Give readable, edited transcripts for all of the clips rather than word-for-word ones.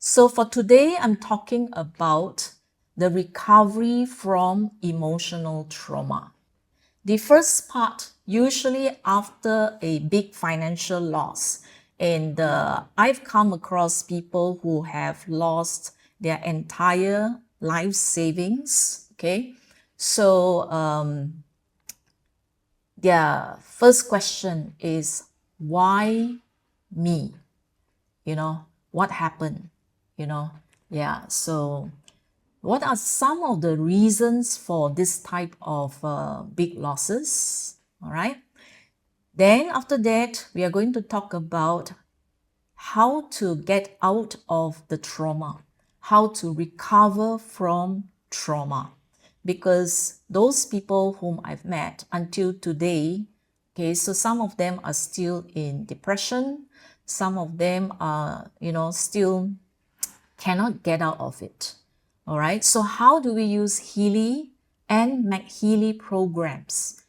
So for today, I'm talking about the recovery from emotional trauma. The first part, usually after a big financial loss, and I've come across people who have lost their entire life savings, okay? So their first question is, why me? What happened? Yeah, so what are some of the reasons for this type of big losses? All right. Then after that, we are going to talk about how to get out of the trauma, how to recover from trauma. Because those people whom I've met until today, okay, so some of them are still in depression, some of them are, still cannot get out of it. All right, so how do we use Healy and MAGHEALY programs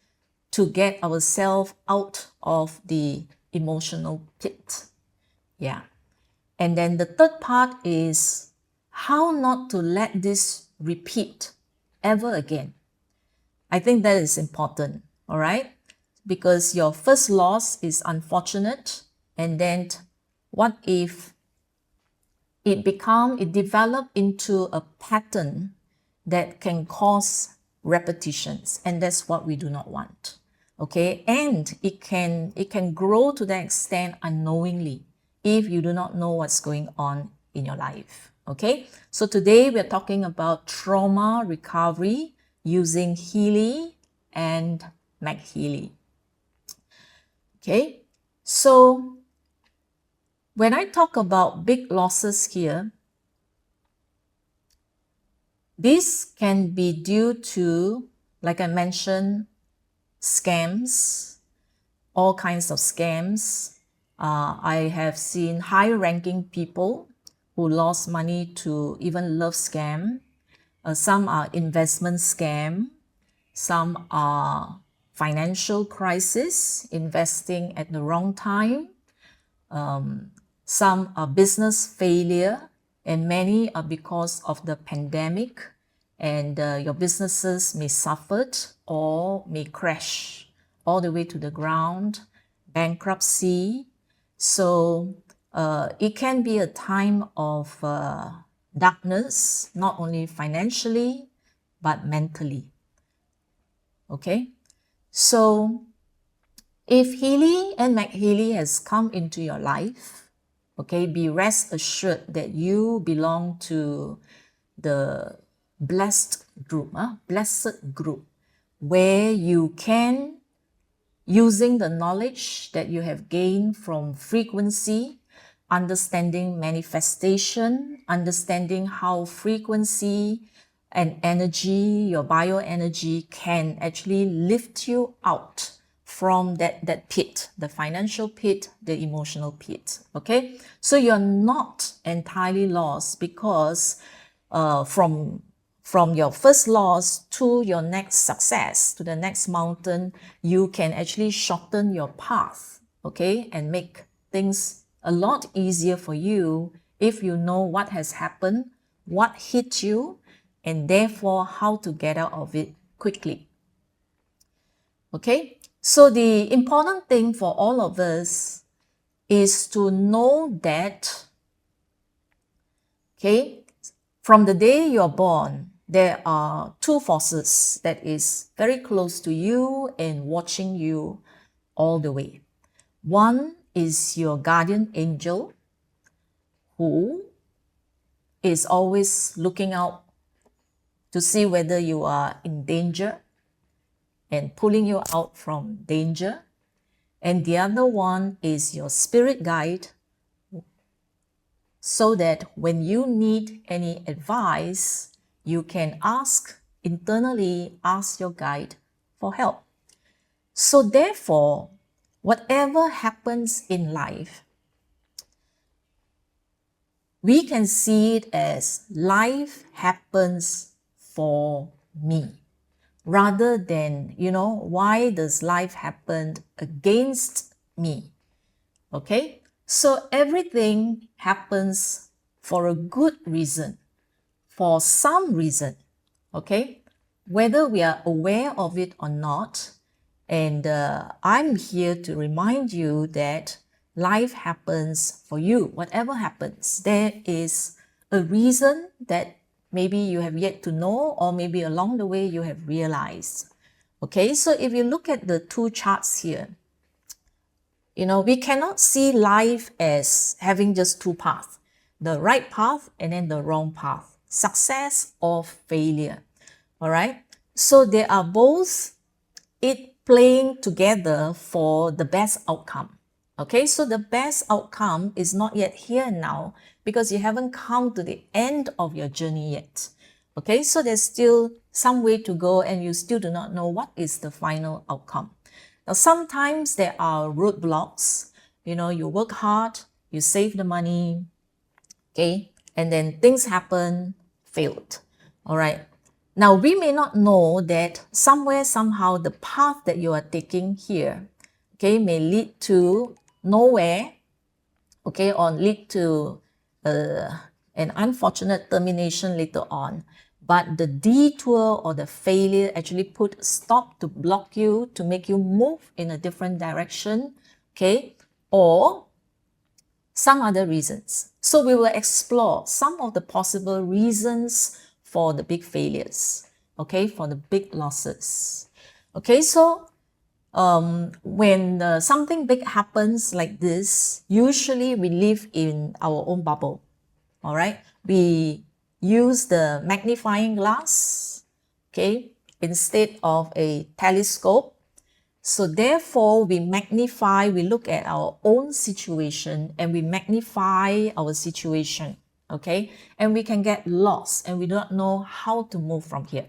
to get ourselves out of the emotional pit? Yeah. And then the third part is how not to let this repeat ever again. I think that is important, all right? Because your first loss is unfortunate, and then what if it develop into a pattern that can cause repetitions, and that's what we do not want. Okay, and it can grow to that extent unknowingly if you do not know what's going on in your life. Okay, so today we're talking about trauma recovery using Healy and MAGHEALY. Okay, so when I talk about big losses here, this can be due to, like I mentioned, scams, all kinds of scams. I have seen high-ranking people who lost money to even love scam. Some are investment scam. Some are financial crisis, investing at the wrong time. Some are business failure, and many are because of the pandemic, and your businesses may suffer or may crash all the way to the ground, bankruptcy. So it can be a time of darkness, not only financially, but mentally. Okay, so if Healy and MAGHEALY has come into your life, okay, be rest assured that you belong to the blessed group, where you can, using the knowledge that you have gained from frequency, understanding manifestation, understanding how frequency and energy, your bioenergy, can actually lift you out from that pit, the financial pit, the emotional pit. Okay, so you're not entirely lost, because from your first loss to your next success, to the next mountain, you can actually shorten your path, okay, and make things a lot easier for you if you know what has happened, what hit you, and therefore how to get out of it quickly. Okay, so the important thing for all of us is to know that, okay, from the day you're born, there are two forces that is very close to you and watching you all the way. One is your guardian angel, who is always looking out to see whether you are in danger and pulling you out from danger. And the other one is your spirit guide, so that when you need any advice, you can internally ask your guide for help. So therefore, whatever happens in life, we can see it as life happens for me, rather than, why does life happen against me? Okay, so everything happens for a good reason, for some reason, okay? Whether we are aware of it or not. And I'm here to remind you that life happens for you. Whatever happens, there is a reason that maybe you have yet to know, or maybe along the way you have realized. Okay, so if you look at the two charts here, you know, we cannot see life as having just two paths, the right path and then the wrong path, success or failure. All right, so they are both playing together for the best outcome. Okay, so the best outcome is not yet here now because you haven't come to the end of your journey yet. Okay, so there's still some way to go and you still do not know what is the final outcome. Now, sometimes there are roadblocks. You know, you work hard, you save the money, okay, and then things happen, failed. All right. Now, we may not know that somewhere, somehow, the path that you are taking here, okay, may lead to nowhere, okay, or lead to an unfortunate termination later on. But the detour or the failure actually put a stop to block you, to make you move in a different direction, okay, or some other reasons. So we will explore some of the possible reasons for the big failures, okay, for the big losses. Okay, so when something big happens like this, usually we live in our own bubble, all right? We use the magnifying glass, okay, instead of a telescope. So therefore, we magnify, we look at our own situation and we magnify our situation, okay? And we can get lost and we don't know how to move from here,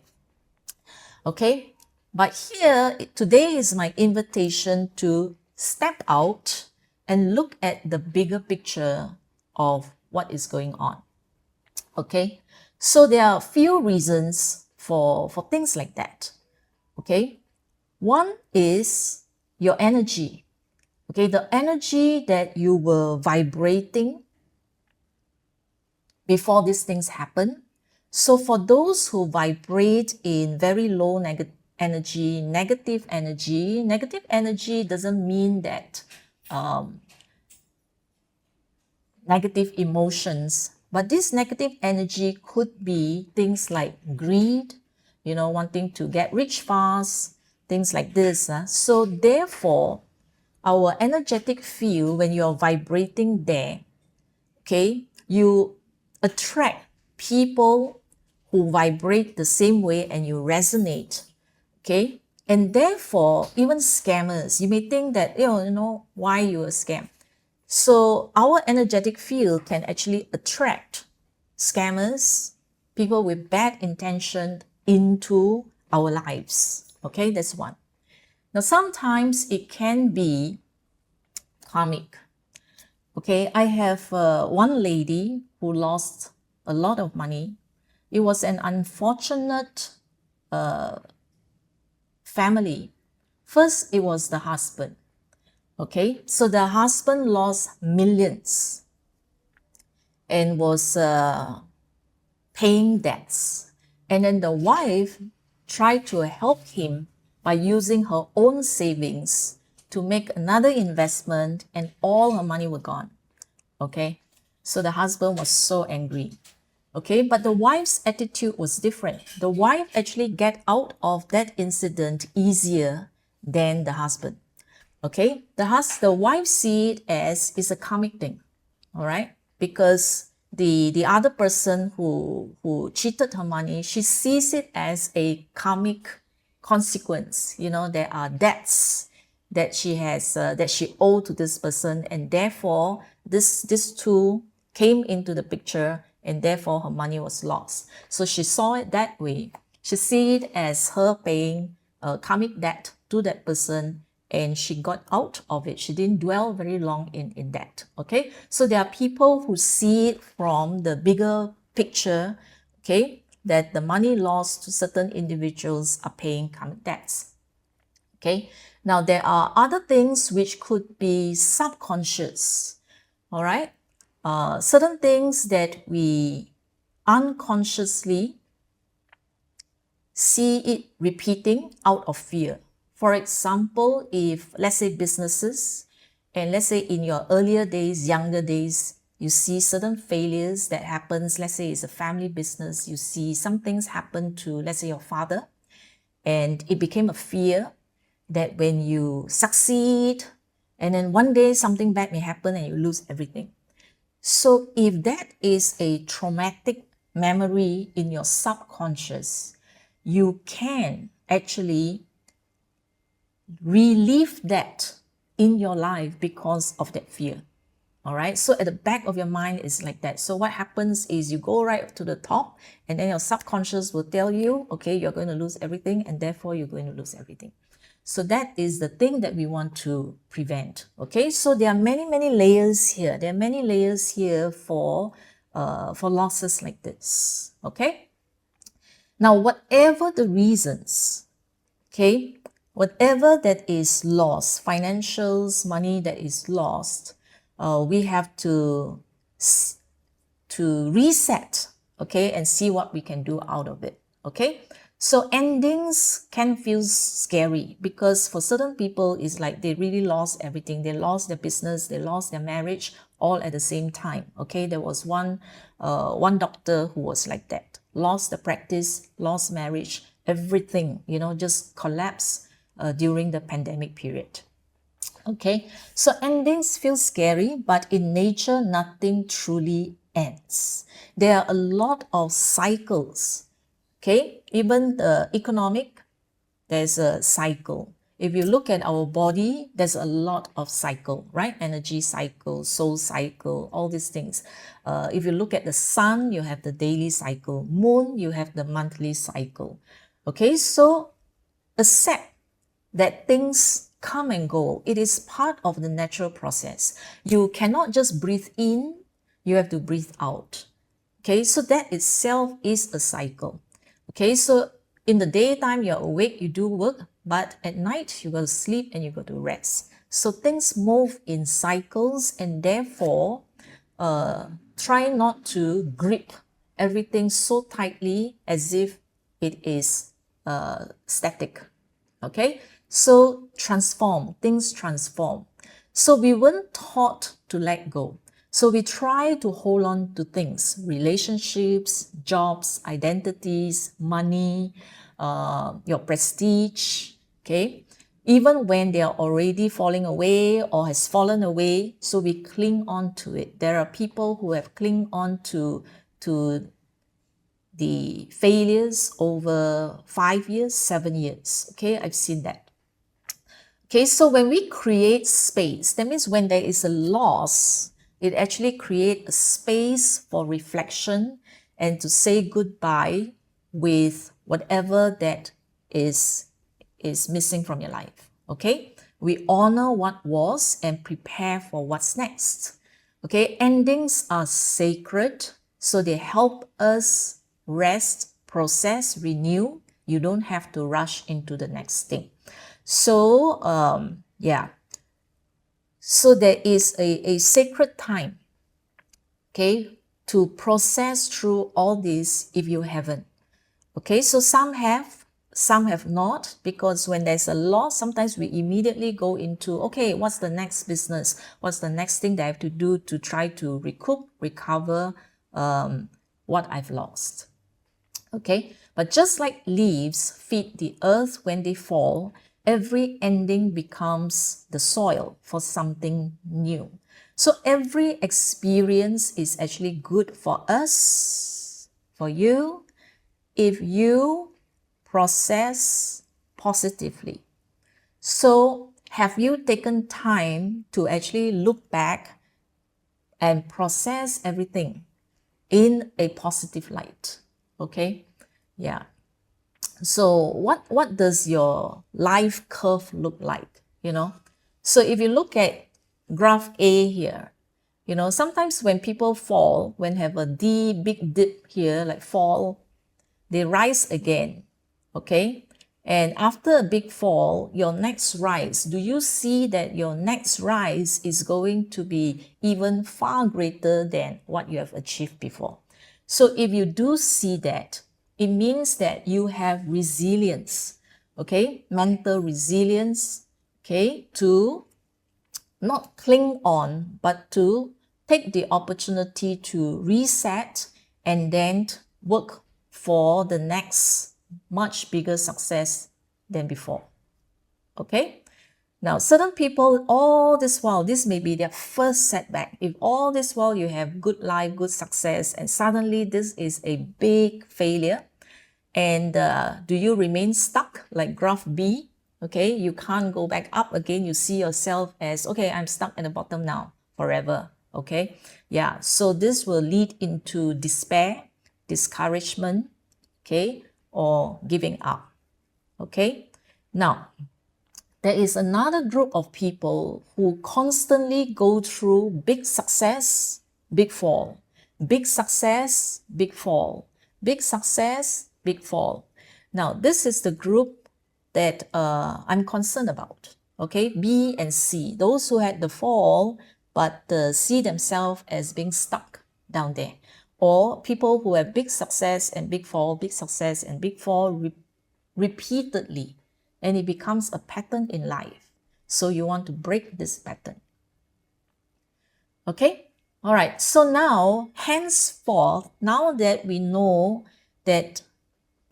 okay? But here, today is my invitation to step out and look at the bigger picture of what is going on, okay? So there are a few reasons for things like that, okay? One is your energy, okay? The energy that you were vibrating before these things happen. So for those who vibrate in very low negative energy doesn't mean that negative emotions, but this negative energy could be things like greed, you know, wanting to get rich fast, things like this. So therefore, our energetic field, when you're vibrating there, okay, you attract people who vibrate the same way and you resonate, okay? And therefore, even scammers, you may think that, you know, why you a scam? So our energetic field can actually attract scammers, people with bad intention into our lives. Okay, that's one. Now, sometimes it can be karmic. Okay, I have one lady who lost a lot of money. It was an unfortunate family. First, it was the husband. Okay, so the husband lost millions and was paying debts. And then the wife tried to help him by using her own savings to make another investment, and all her money were gone. Okay, so the husband was so angry. Okay, but the wife's attitude was different. The wife actually get out of that incident easier than the husband. Okay, the wife see it as it's a karmic thing, all right? Because the other person who cheated her money, she sees it as a karmic consequence. You know, there are debts that she has that she owed to this person, and therefore this two came into the picture, and therefore her money was lost. So she saw it that way. She see it as her paying a karmic debt to that person, and she got out of it. She didn't dwell very long in that, okay? So there are people who see it from the bigger picture, okay, that the money lost to certain individuals are paying karmic debts, okay? Now, there are other things which could be subconscious, all right? certain things that we unconsciously see it repeating out of fear. For example, if let's say businesses, and let's say in your earlier days, younger days, you see certain failures that happens, let's say it's a family business, you see some things happen to, let's say, your father, and it became a fear that when you succeed, and then one day something bad may happen and you lose everything. So if that is a traumatic memory in your subconscious, you can actually relieve that in your life because of that fear. All right, so at the back of your mind is like that. So what happens is you go right to the top, and then your subconscious will tell you, okay, you're going to lose everything, and therefore you're going to lose everything. So that is the thing that we want to prevent. Okay, so there are many layers here. There are many layers here for losses like this. Okay, now whatever the reasons, okay, whatever that is lost, financials, money that is lost, we have to reset, okay, and see what we can do out of it. Okay, so endings can feel scary because for certain people it's like they really lost everything. They lost their business, they lost their marriage, all at the same time. Okay, there was one doctor who was like that, lost the practice, lost marriage, everything, you know, just collapsed during the pandemic period. Okay, so endings feel scary, but in nature, nothing truly ends. There are a lot of cycles. Okay, even the economic, there's a cycle. If you look at our body, there's a lot of cycle, right? Energy cycle, soul cycle, all these things. If you look at the sun, you have the daily cycle. Moon, you have the monthly cycle. Okay, so accept that things come and go. It is part of the natural process. You cannot just breathe in, you have to breathe out. Okay, so that itself is a cycle. Okay, so in the daytime, you're awake, you do work, but at night, you go to sleep and you go to rest. So things move in cycles, and therefore, try not to grip everything so tightly as if it is static. Okay, so transform, things transform. So we weren't taught to let go. So we try to hold on to things, relationships, jobs, identities, money, your prestige, okay? Even when they are already falling away or has fallen away, so we cling on to it. There are people who have clinged on to the failures over 5 years, 7 years. Okay, I've seen that. Okay, so when we create space, that means when there is a loss, it actually creates a space for reflection and to say goodbye with whatever that is missing from your life. Okay, we honor what was and prepare for what's next. Okay, endings are sacred, so they help us rest, process, renew. You don't have to rush into the next thing. So yeah, so there is a sacred time, okay, to process through all this if you haven't. Okay, so some have not, because when there's a loss, sometimes we immediately go into, okay, what's the next business? What's the next thing that I have to do to try to recover what I've lost? Okay, but just like leaves feed the earth when they fall, every ending becomes the soil for something new. So every experience is actually good for us, for you, if you process positively. So have you taken time to actually look back and process everything in a positive light? Okay, yeah. So what does your life curve look like? You know, so if you look at graph A here, you know, sometimes when people fall, when have a big dip here, like fall, they rise again. Okay, And after a big fall, your next rise, do you see that your next rise is going to be even far greater than what you have achieved before? So if you do see that, it means that you have resilience, okay, mental resilience, okay, to not cling on, but to take the opportunity to reset and then work for the next much bigger success than before. Okay? Now, certain people, all this while, this may be their first setback. If all this while you have good life, good success, and suddenly this is a big failure, and do you remain stuck like graph B? Okay, you can't go back up again. You see yourself as, okay, I'm stuck at the bottom now forever. Okay, yeah, so this will lead into despair, discouragement, okay, or giving up. Okay, now there is another group of people who constantly go through big success, big fall, big success, big fall, big success, big fall. Now, this is the group that I'm concerned about. Okay, B and C, those who had the fall but see themselves as being stuck down there, or people who have big success and big fall, big success and big fall repeatedly, and it becomes a pattern in life. So you want to break this pattern. Okay? All right. So now, henceforth, now that we know that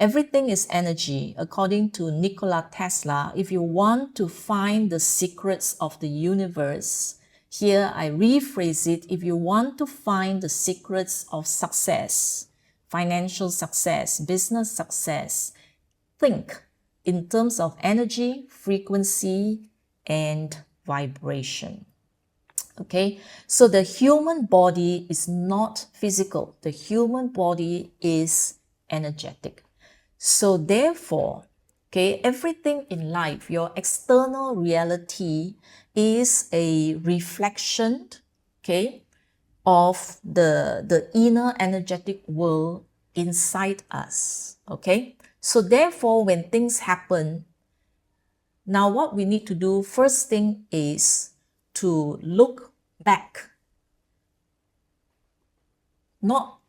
everything is energy, according to Nikola Tesla, if you want to find the secrets of the universe, here I rephrase it, if you want to find the secrets of success, financial success, business success, think in terms of energy, frequency, and vibration. Okay, so the human body is not physical. The human body is energetic. So therefore, okay, everything in life, your external reality is a reflection, okay, of the inner energetic world inside us. Okay, so therefore, when things happen, now what we need to do first thing is to look back, not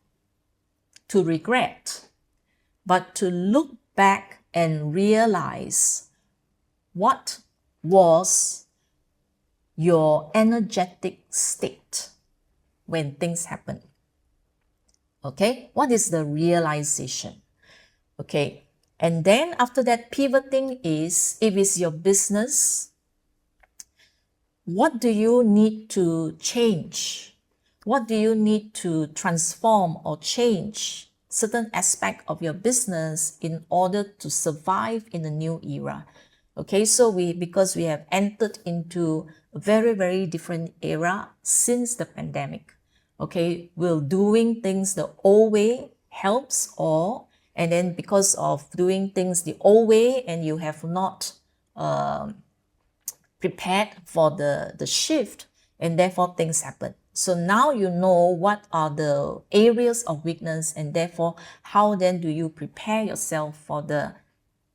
to regret, but to look back and realize what was your energetic state when things happen. Okay, what is the realization? Okay, and then after that, pivoting is, if it's your business, what do you need to change? What do you need to transform or change certain aspect of your business in order to survive in the new era? Okay, so because we have entered into a very, very different era since the pandemic. Okay, will doing things the old way helps, or and then because of doing things the old way and you have not prepared for the shift, and therefore things happen. So now you know what are the areas of weakness, and therefore how then do you prepare yourself for the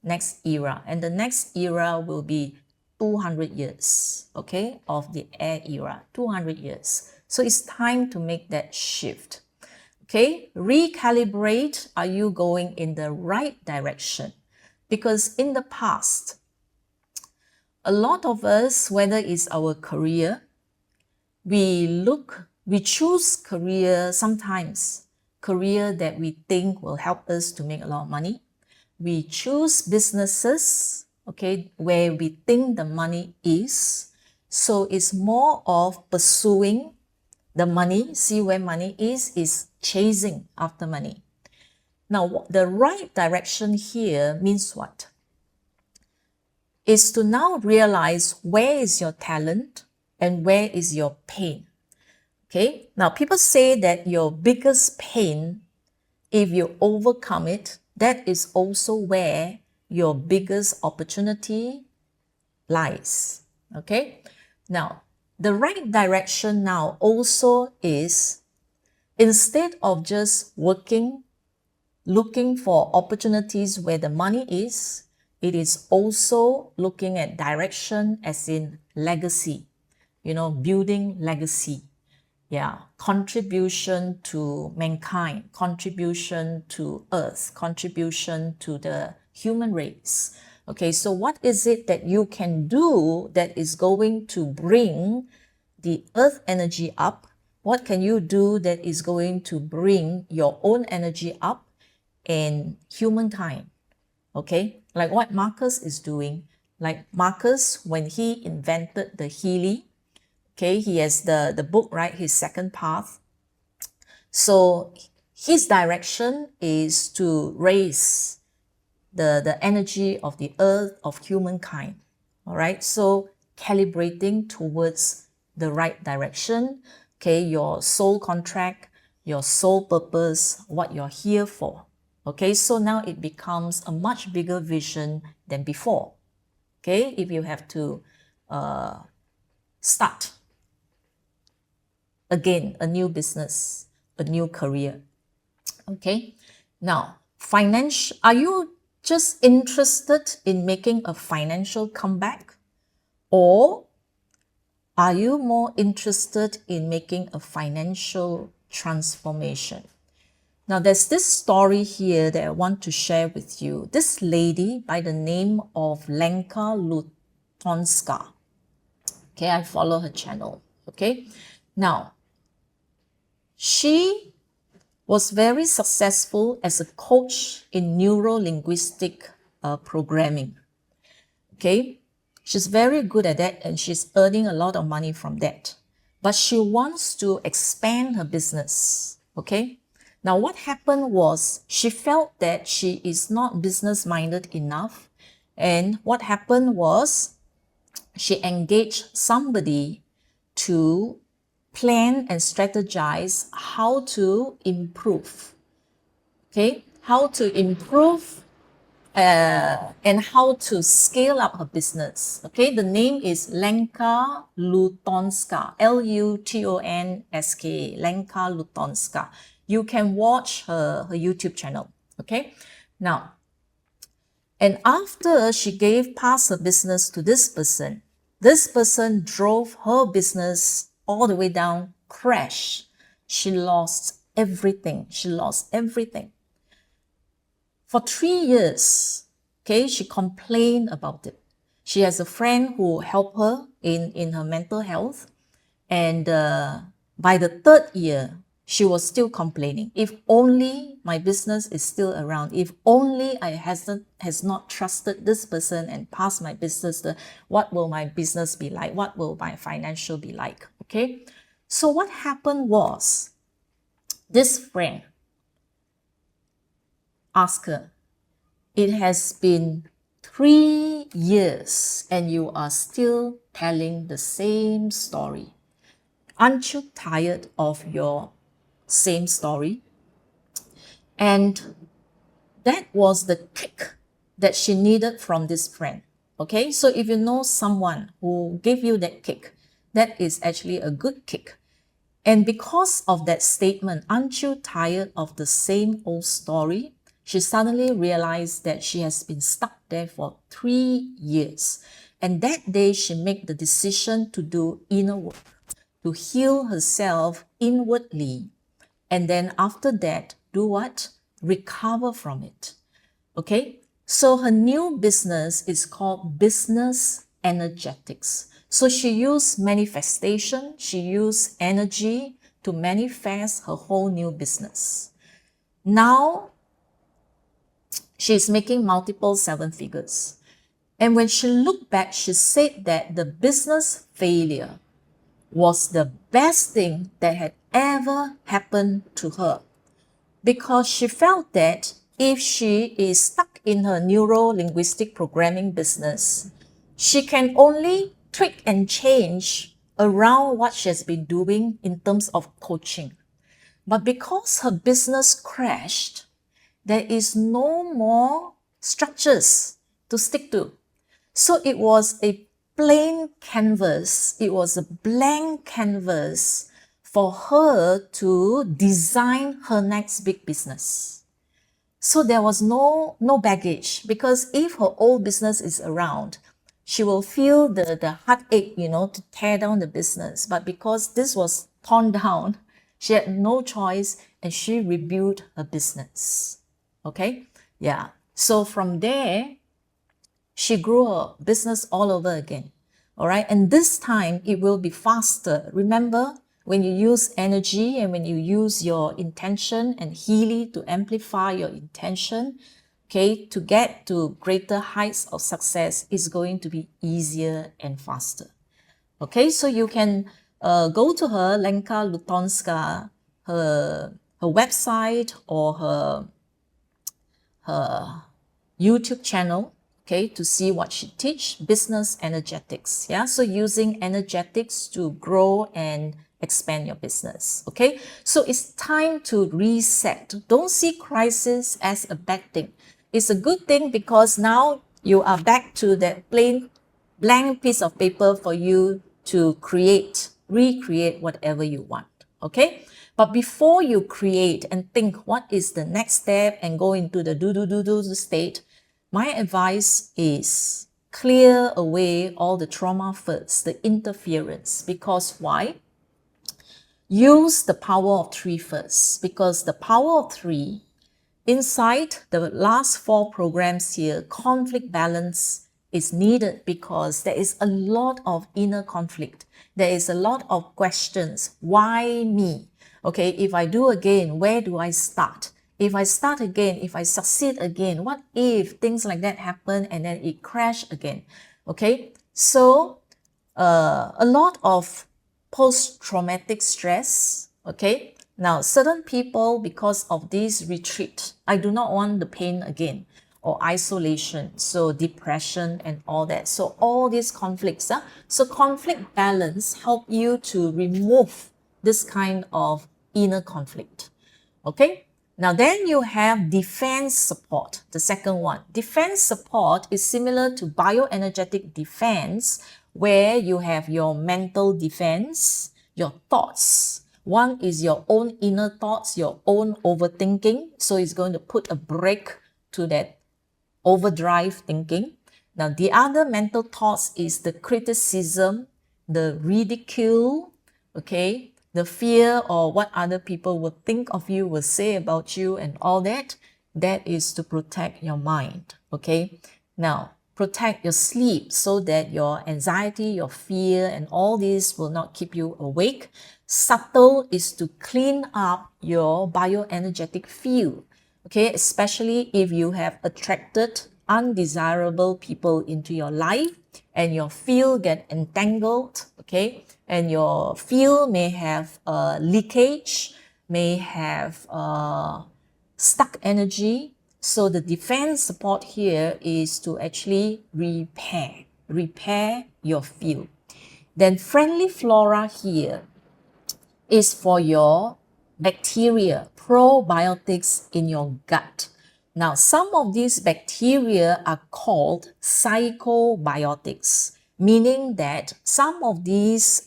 next era. And the next era will be 200 years, okay, of the air era, 200 years. So it's time to make that shift. Okay, recalibrate. Are you going in the right direction? Because in the past, a lot of us, whether it's our career, we choose career sometimes, career that we think will help us to make a lot of money. We choose businesses, okay, where we think the money is. So it's more of pursuing the money, see where money is chasing after money. Now, the right direction here means what? Is to now realize where is your talent and where is your pain. Okay, now people say that your biggest pain, if you overcome it, that is also where your biggest opportunity lies. Okay, now the right direction now also is, instead of just working, looking for opportunities where the money is, it is also looking at direction as in legacy, you know, building legacy. Yeah, contribution to mankind, contribution to earth, contribution to the human race. Okay, so what is it that you can do that is going to bring the earth energy up? What can you do that is going to bring your own energy up in humankind? Okay, like what Marcus is doing. Like Marcus, when he invented the Healy, okay, he has the book, right? His second path. So his direction is to raise the energy of the earth, of humankind. All right, so calibrating towards the right direction. Okay, your soul contract, your soul purpose, what you're here for. Okay, so now it becomes a much bigger vision than before. Okay, if you have to start again a new business, a new career. Okay, now are you just interested in making a financial comeback, or are you more interested in making a financial transformation? Now, there's this story here that I want to share with you. This lady by the name of Lenka Lutonska. Okay, I follow her channel. Okay, now she was very successful as a coach in neuro-linguistic programming. Okay, she's very good at that and she's earning a lot of money from that. But she wants to expand her business. Okay, now what happened was she felt that she is not business-minded enough. And what happened was she engaged somebody to plan and strategize how to improve. Okay, how to improve and how to scale up her business. Okay, the name is Lenka Lutonska, Lutonska, Lenka Lutonska. You can watch her YouTube channel. Okay, now, and after she passed her business to this person drove her business all the way down, crash. She lost everything. For 3 years, okay, she complained about it. She has a friend who helped her in her mental health. And by the 3rd year, she was still complaining. If only my business is still around. If only I has not trusted this person and passed my business, what will my business be like? What will my financial be like? Okay. So what happened was, this friend asked her, it has been 3 years and you are still telling the same story. Aren't you tired of your same story? And that was the kick that she needed from this friend. Okay, so if you know someone who gave you that kick, that is actually a good kick. And because of that statement, aren't you tired of the same old story? She suddenly realized that she has been stuck there for 3 years. And that day she made the decision to do inner work, to heal herself inwardly. And then after that, do what? Recover from it. Okay, so her new business is called Business Energetics. So she used manifestation, she used energy to manifest her whole new business. Now, she's making multiple 7 figures. And when she looked back, she said that the business failure was the best thing that had ever happened to her, because she felt that if she is stuck in her neuro-linguistic programming business, she can only tweak and change around what she has been doing in terms of coaching. But because her business crashed, there is no more structures to stick to. So it was a plain canvas, it was a blank canvas for her to design her next big business. So there was no baggage, because if her old business is around, she will feel the heartache, to tear down the business. But because this was torn down, she had no choice and she rebuilt her business. Okay? Yeah. So from there, she grew her business all over again. All right. And this time it will be faster. Remember, when you use energy and when you use your intention and Healy to amplify your intention, okay, to get to greater heights of success is going to be easier and faster. Okay, so you can go to her, Lenka Lutonska, her website or her YouTube channel, okay, to see what she teach, business energetics. Yeah, so using energetics to grow and expand your business. Okay, so it's time to reset. Don't see crisis as a bad thing. It's a good thing, because now you are back to that plain blank piece of paper for you to recreate whatever you want. Okay, but before you create and think what is the next step and go into the do state, my advice is clear away all the trauma first, the interference. Because why? Use the power of 3 first, because the power of 3, inside the last 4 programs here, conflict balance is needed, because there is a lot of inner conflict. There is a lot of questions. Why me? Okay, if I do again, where do I start? If I start again, if I succeed again, what if things like that happen and then it crash again? Okay, so a lot of post-traumatic stress. Okay, now certain people, because of this retreat, I do not want the pain again, or isolation, so depression and all that. So all these conflicts, so conflict balance help you to remove this kind of inner conflict. Okay, now then you have defense support, the second one. Defense support is similar to bioenergetic defense, where you have your mental defense, your thoughts. One is your own inner thoughts, your own overthinking. So it's going to put a brake to that overdrive thinking. Now the other mental thoughts is the criticism, the ridicule, okay, the fear or what other people will think of you, will say about you and all that. That is to protect your mind. Okay, now protect your sleep, so that your anxiety, your fear and all this will not keep you awake. Subtle is to clean up your bioenergetic field. Okay, especially if you have attracted undesirable people into your life and your field get entangled, okay, and your field may have leakage, may have stuck energy. So the defense support here is to actually repair your field. Then friendly flora here is for your bacteria, probiotics in your gut. Now, some of these bacteria are called psychobiotics, meaning that some of these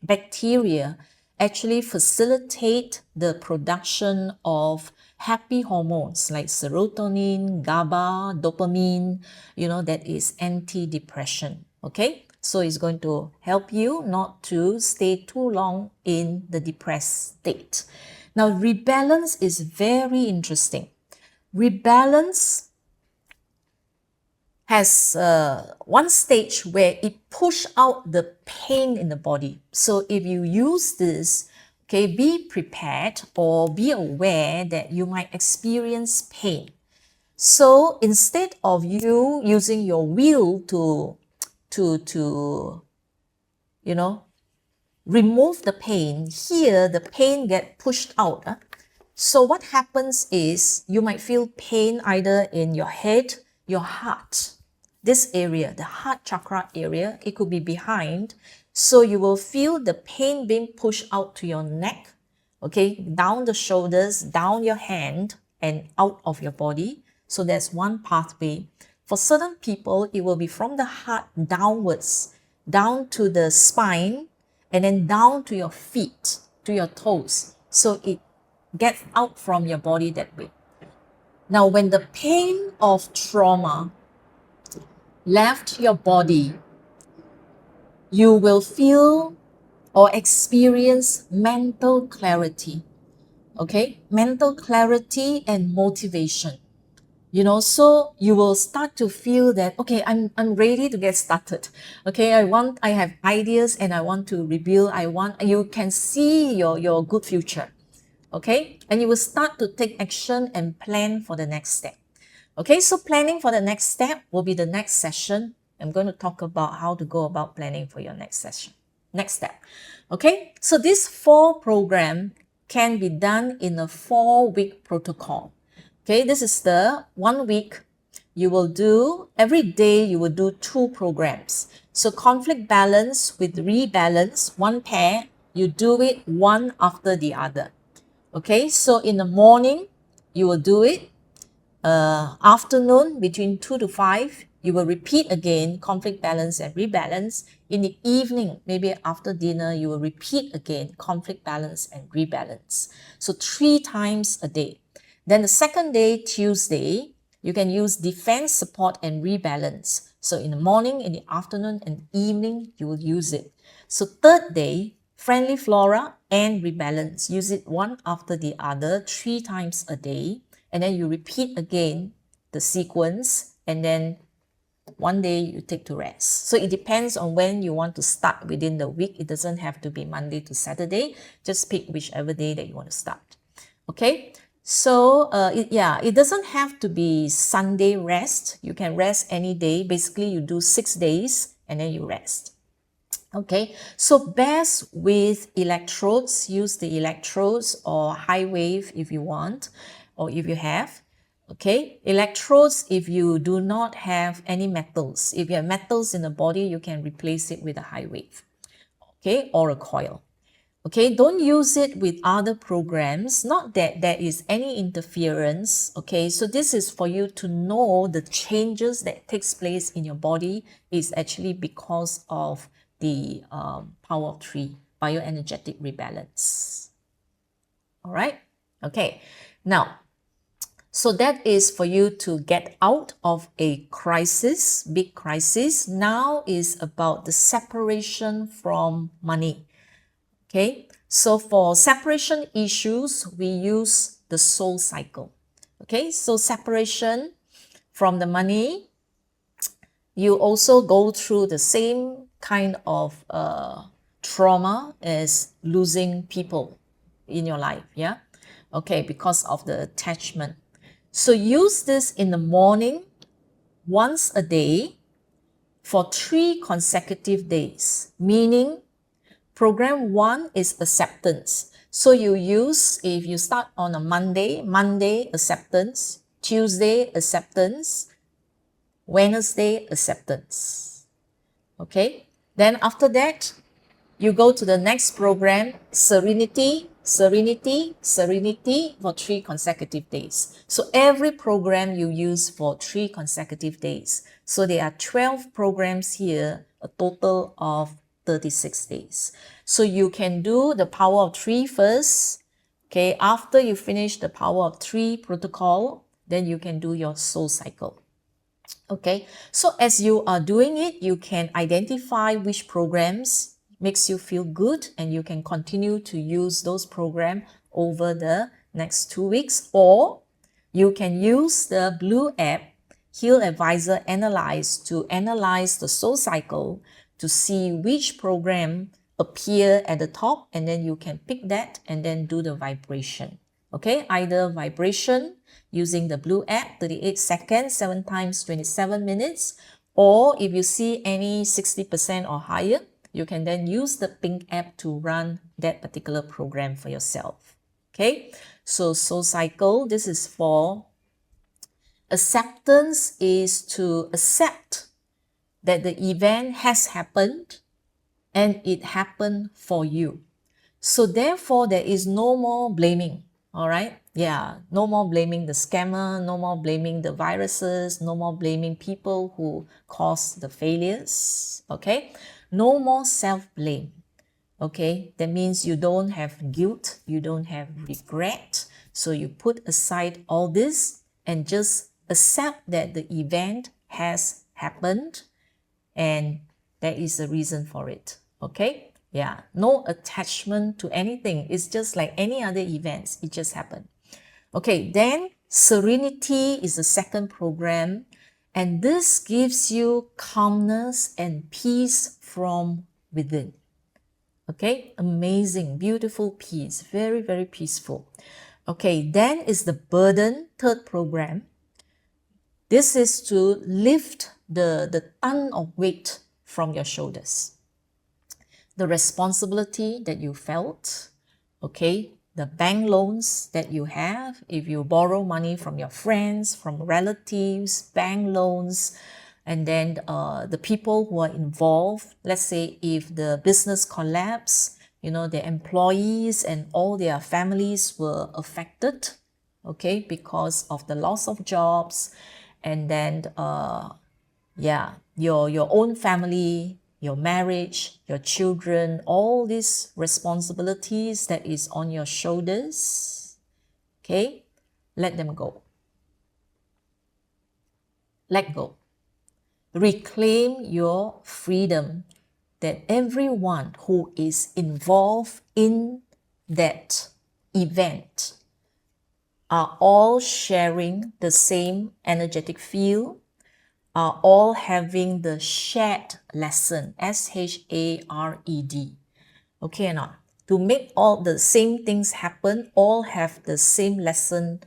bacteria actually facilitate the production of happy hormones like serotonin, GABA, dopamine, that is anti-depression. Okay, so it's going to help you not to stay too long in the depressed state. Now, rebalance is very interesting. Rebalance has one stage where it pushes out the pain in the body. So if you use this, okay, be prepared or be aware that you might experience pain. So instead of you using your will to remove the pain, here the pain get pushed out. So what happens is you might feel pain either in your head, your heart, this area, the heart chakra area. It could be behind. So you will feel the pain being pushed out to your neck, okay, down the shoulders, down your hand and out of your body. So that's one pathway. For certain people, it will be from the heart downwards, down to the spine, and then down to your feet, to your toes. So it gets out from your body that way. Now, when the pain of trauma left your body, you will feel or experience mental clarity. Okay, mental clarity and motivation. So you will start to feel that, okay, I'm ready to get started. Okay, I have ideas and I want to rebuild. You can see your good future. Okay, and you will start to take action and plan for the next step. Okay, so planning for the next step will be the next session. I'm going to talk about how to go about planning for your next step. Okay, so this 4 program can be done in a 4-week protocol. Okay, this is the 1 week. You will do, every day you will do 2 programs. So conflict balance with rebalance, 1 pair, you do it one after the other. Okay, so in the morning, you will do it. Afternoon, between 2 to 5, you will repeat again, conflict balance and rebalance. In the evening, maybe after dinner, you will repeat again, conflict balance and rebalance. So 3 times a day. Then the second day, Tuesday, you can use defense, support, and rebalance. So in the morning, in the afternoon, and evening, you will use it. So third day, friendly flora and rebalance. Use it one after the other, 3 times a day. And then you repeat again the sequence, and then one day you take to rest. So it depends on when you want to start within the week. It doesn't have to be Monday to Saturday. Just pick whichever day that you want to start. Okay, so it doesn't have to be Sunday rest. You can rest any day. Basically, you do 6 days and then you rest. Okay, so best with electrodes, use the electrodes or high wave if you want, or if you have. Okay, electrodes if you do not have any metals. If you have metals in the body, you can replace it with a high wave, okay, or a coil. Okay, don't use it with other programs, not that there is any interference. Okay, so this is for you to know the changes that takes place in your body is actually because of the power of 3 bioenergetic rebalance. All right, okay, now so that is for you to get out of a crisis, big crisis. Now is about the separation from money. Okay, so for separation issues, we use the soul cycle. Okay, so separation from the money, you also go through the same kind of trauma as losing people in your life. Yeah, okay, because of the attachment. So use this in the morning once a day for 3 consecutive days, meaning program 1 is acceptance. So you use, if you start on a Monday acceptance, Tuesday acceptance, Wednesday acceptance. Okay, then after that, you go to the next program, serenity, serenity, serenity for 3 consecutive days. So every program you use for 3 consecutive days. So there are 12 programs here, a total of 36 days. So you can do the power of 3 first. Okay, after you finish the power of 3 protocol, then you can do your soul cycle. Okay, so as you are doing it, you can identify which programs makes you feel good, and you can continue to use those programs over the next 2 weeks, or you can use the blue app HealAdvisor Analyze to analyze the soul cycle to see which program appear at the top, and then you can pick that and then do the vibration. Okay, either vibration using the blue app, 38 seconds, 7 times 27 minutes, or if you see any 60% or higher, you can then use the pink app to run that particular program for yourself. Okay, so soul cycle, this is for acceptance, is to accept that the event has happened and it happened for you. So therefore, there is no more blaming. All right. Yeah. No more blaming the scammer. No more blaming the viruses. No more blaming people who caused the failures. Okay. No more self-blame. Okay. That means you don't have guilt. You don't have regret. So you put aside all this and just accept that the event has happened and there is a reason for it. Okay? Yeah, no attachment to anything. It's just like any other events. It just happened. Okay, then serenity is the second program, and this gives you calmness and peace from within. Okay, amazing, beautiful peace, very, very peaceful. Okay, then is the burden, third program. This is to lift the ton of weight from your shoulders. The responsibility that you felt, okay, the bank loans that you have, if you borrow money from your friends, from relatives, bank loans, and then the people who are involved, let's say if the business collapse, you know, the employees and all their families were affected, okay, because of the loss of jobs, and then yeah, your own family, your marriage, your children, all these responsibilities that is on your shoulders, okay, let them go. Let go. Reclaim your freedom, that everyone who is involved in that event are all sharing the same energetic field, are all having the shared lesson, S-H-A-R-E-D. Okay or not? To make all the same things happen, all have the same lesson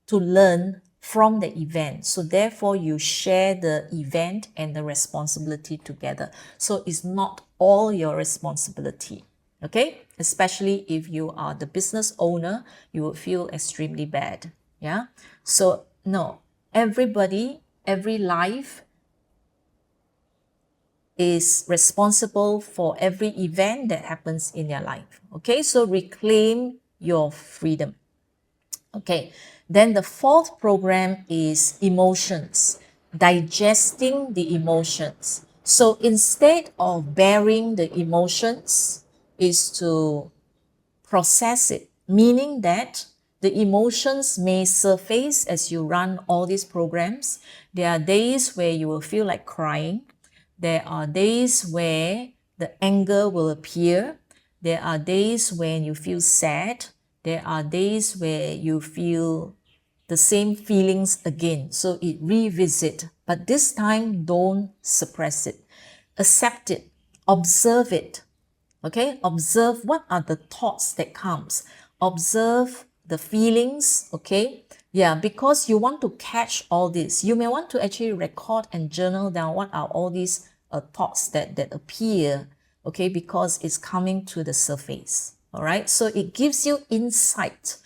to learn from the event. So therefore, you share the event and the responsibility together. So it's not all your responsibility. Okay? Especially if you are the business owner, you will feel extremely bad. Yeah? So no, everybody, every life is responsible for every event that happens in their life. Okay, so reclaim your freedom. Okay, then the fourth program is emotions, digesting the emotions. So instead of bearing the emotions, is to process it, meaning that the emotions may surface as you run all these programs. There are days where you will feel like crying. There are days where the anger will appear. There are days when you feel sad. There are days where you feel the same feelings again. So it revisit, but this time don't suppress it. Accept it, observe it. Okay, observe what are the thoughts that comes. Observe the feelings, okay? Yeah, because you want to catch all this. You may want to actually record and journal down what are all these thoughts that appear, okay? Because it's coming to the surface, all right? So it gives you insight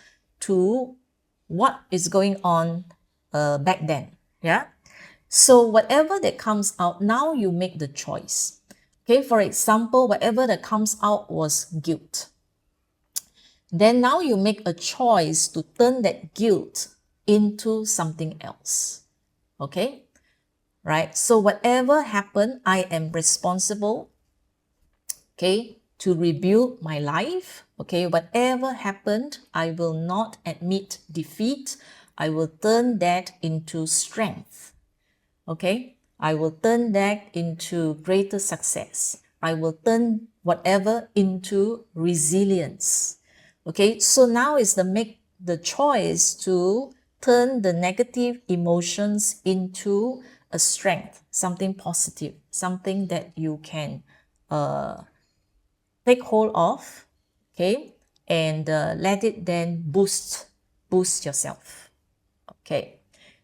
to what is going on back then, yeah? So whatever that comes out, now you make the choice. Okay, for example, whatever that comes out was guilt. Then now you make a choice to turn that guilt into something else. Okay, right? So whatever happened, I am responsible, okay, to rebuild my life. Okay, whatever happened, I will not admit defeat. I will turn that into strength. Okay, I will turn that into greater success. I will turn whatever into resilience. Okay, so now is make the choice to turn the negative emotions into a strength, something positive, something that you can take hold of, okay, and let it then boost yourself. Okay.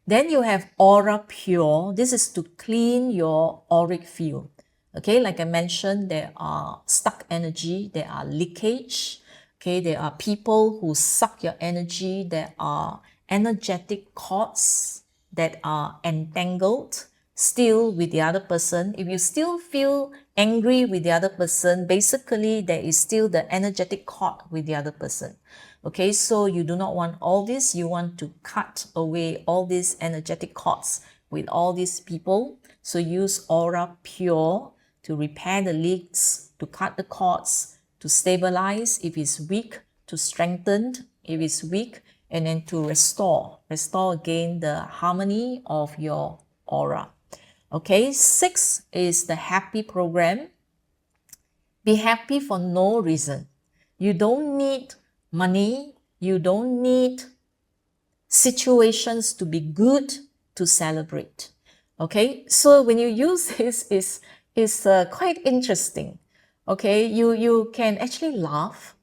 Then you have aura pure. This is to clean your auric field. Okay, like I mentioned, there are stuck energy, there are leakage. Okay, there are people who suck your energy. There are energetic cords that are entangled still with the other person. If you still feel angry with the other person, basically there is still the energetic cord with the other person. Okay, so you do not want all this. You want to cut away all these energetic cords with all these people. So use Aura Pure to repair the leaks, to cut the cords, to stabilize if it's weak, to strengthen if it's weak, and then to restore again the harmony of your aura. Okay, 6 is the happy program. Be happy for no reason. You don't need money. You don't need situations to be good to celebrate. Okay, so when you use this, is quite interesting. Okay, you can actually laugh.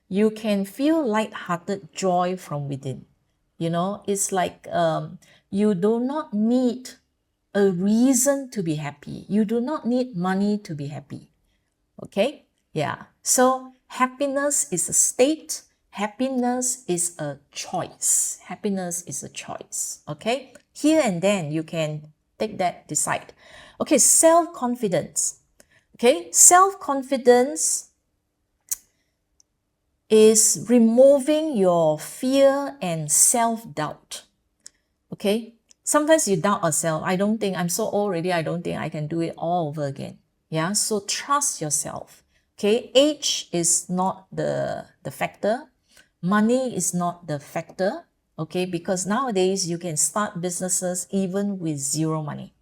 You can feel light-hearted joy from within. You know, it's like you do not need a reason to be happy. You do not need money to be happy. Okay, yeah. So happiness is a state. Happiness is a choice. Happiness is a choice. Okay, here and then you can take that, decide. Okay, self-confidence. Okay, self-confidence is removing your fear and self-doubt. Okay, sometimes you doubt yourself. I don't think, I'm so old already, I don't think I can do it all over again. Yeah, so trust yourself. Okay, age is not the factor. Money is not the factor. Okay, because nowadays you can start businesses even with zero money.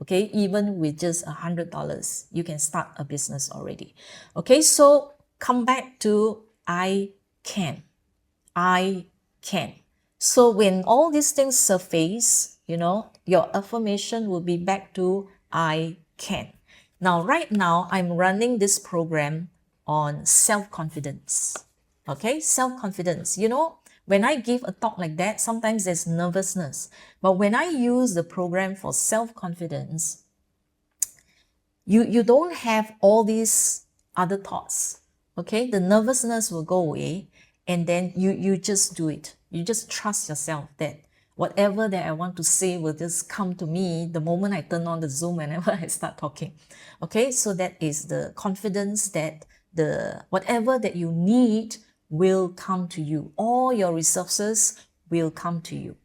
Okay, even with just $100, you can start a business already. Okay, so come back to I can. I can. So when all these things surface, you know, your affirmation will be back to I can. Now, right now, I'm running this program on self-confidence. Okay, self-confidence. You know, when I give a talk like that, sometimes there's nervousness. But when I use the program for self-confidence, you don't have all these other thoughts. Okay, the nervousness will go away, and then you just do it. You just trust yourself that whatever that I want to say will just come to me the moment I turn on the Zoom whenever I start talking. Okay, so that is the confidence that the whatever that you need will come to you. All your resources will come to you.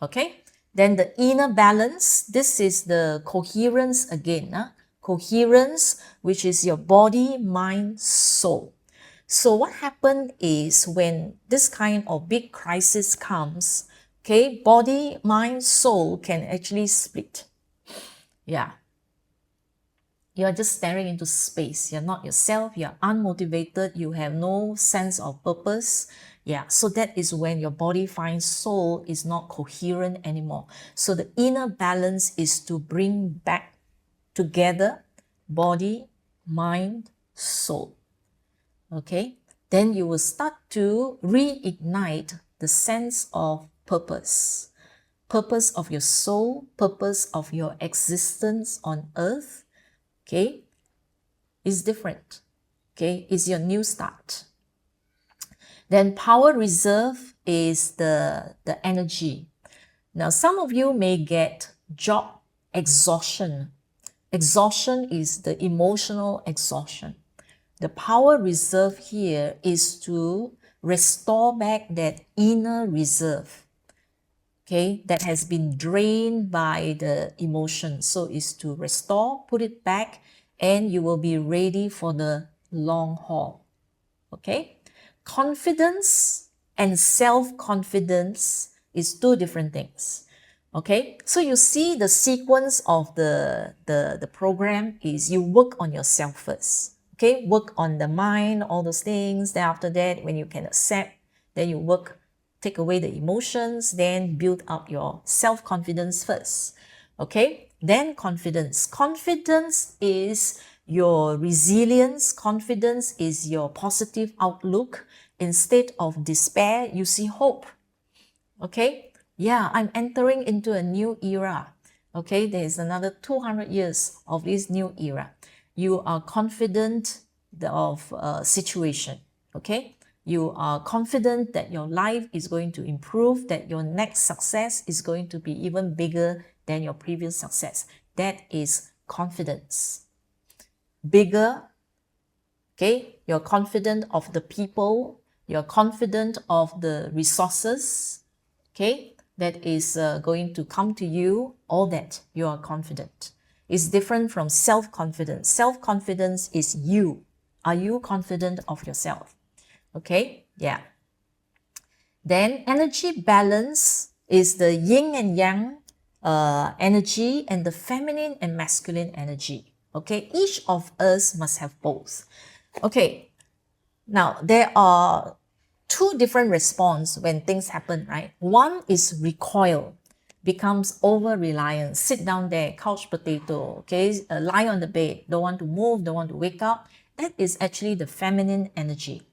Okay, then the inner balance, this is the coherence again. Coherence, which is your body, mind, soul. So what happened is when this kind of big crisis comes, okay, body, mind, soul can actually split. Yeah. You're just staring into space. You're not yourself. You're unmotivated. You have no sense of purpose. Yeah, so that is when your body finds soul is not coherent anymore. So the inner balance is to bring back together body, mind, soul. Okay, then you will start to reignite the sense of purpose. Purpose of your soul, purpose of your existence on earth. Okay, is different. Okay, is your new start. Then power reserve is the energy. Now, some of you may get job exhaustion. Exhaustion is the emotional exhaustion. The power reserve here is to restore back that inner reserve, okay, that has been drained by the emotion. So it's to restore, put it back, and you will be ready for the long haul. Okay, confidence and self-confidence is two different things. Okay, so you see the sequence of the program is you work on yourself first. Okay, work on the mind, all those things. Then after that, when you can accept, then you work, take away the emotions, then build up your self-confidence first. Okay, then confidence. Confidence is your resilience. Confidence is your positive outlook. Instead of despair, you see hope. Okay, yeah, I'm entering into a new era. Okay, there is another 200 years of this new era. You are confident of a situation. Okay, you are confident that your life is going to improve, that your next success is going to be even bigger than your previous success. That is confidence. Bigger. Okay, you're confident of the people, you're confident of the resources, okay, that is going to come to you, all that, you are confident. It's different from self-confidence. Self-confidence is you. Are you confident of yourself? Okay, yeah. Then energy balance is the yin and yang energy and the feminine and masculine energy. Okay, each of us must have both. Okay, now there are two different response when things happen, right? One is recoil, becomes over reliant, sit down there, couch potato, okay, lie on the bed, don't want to move, don't want to wake up. That is actually the feminine energy.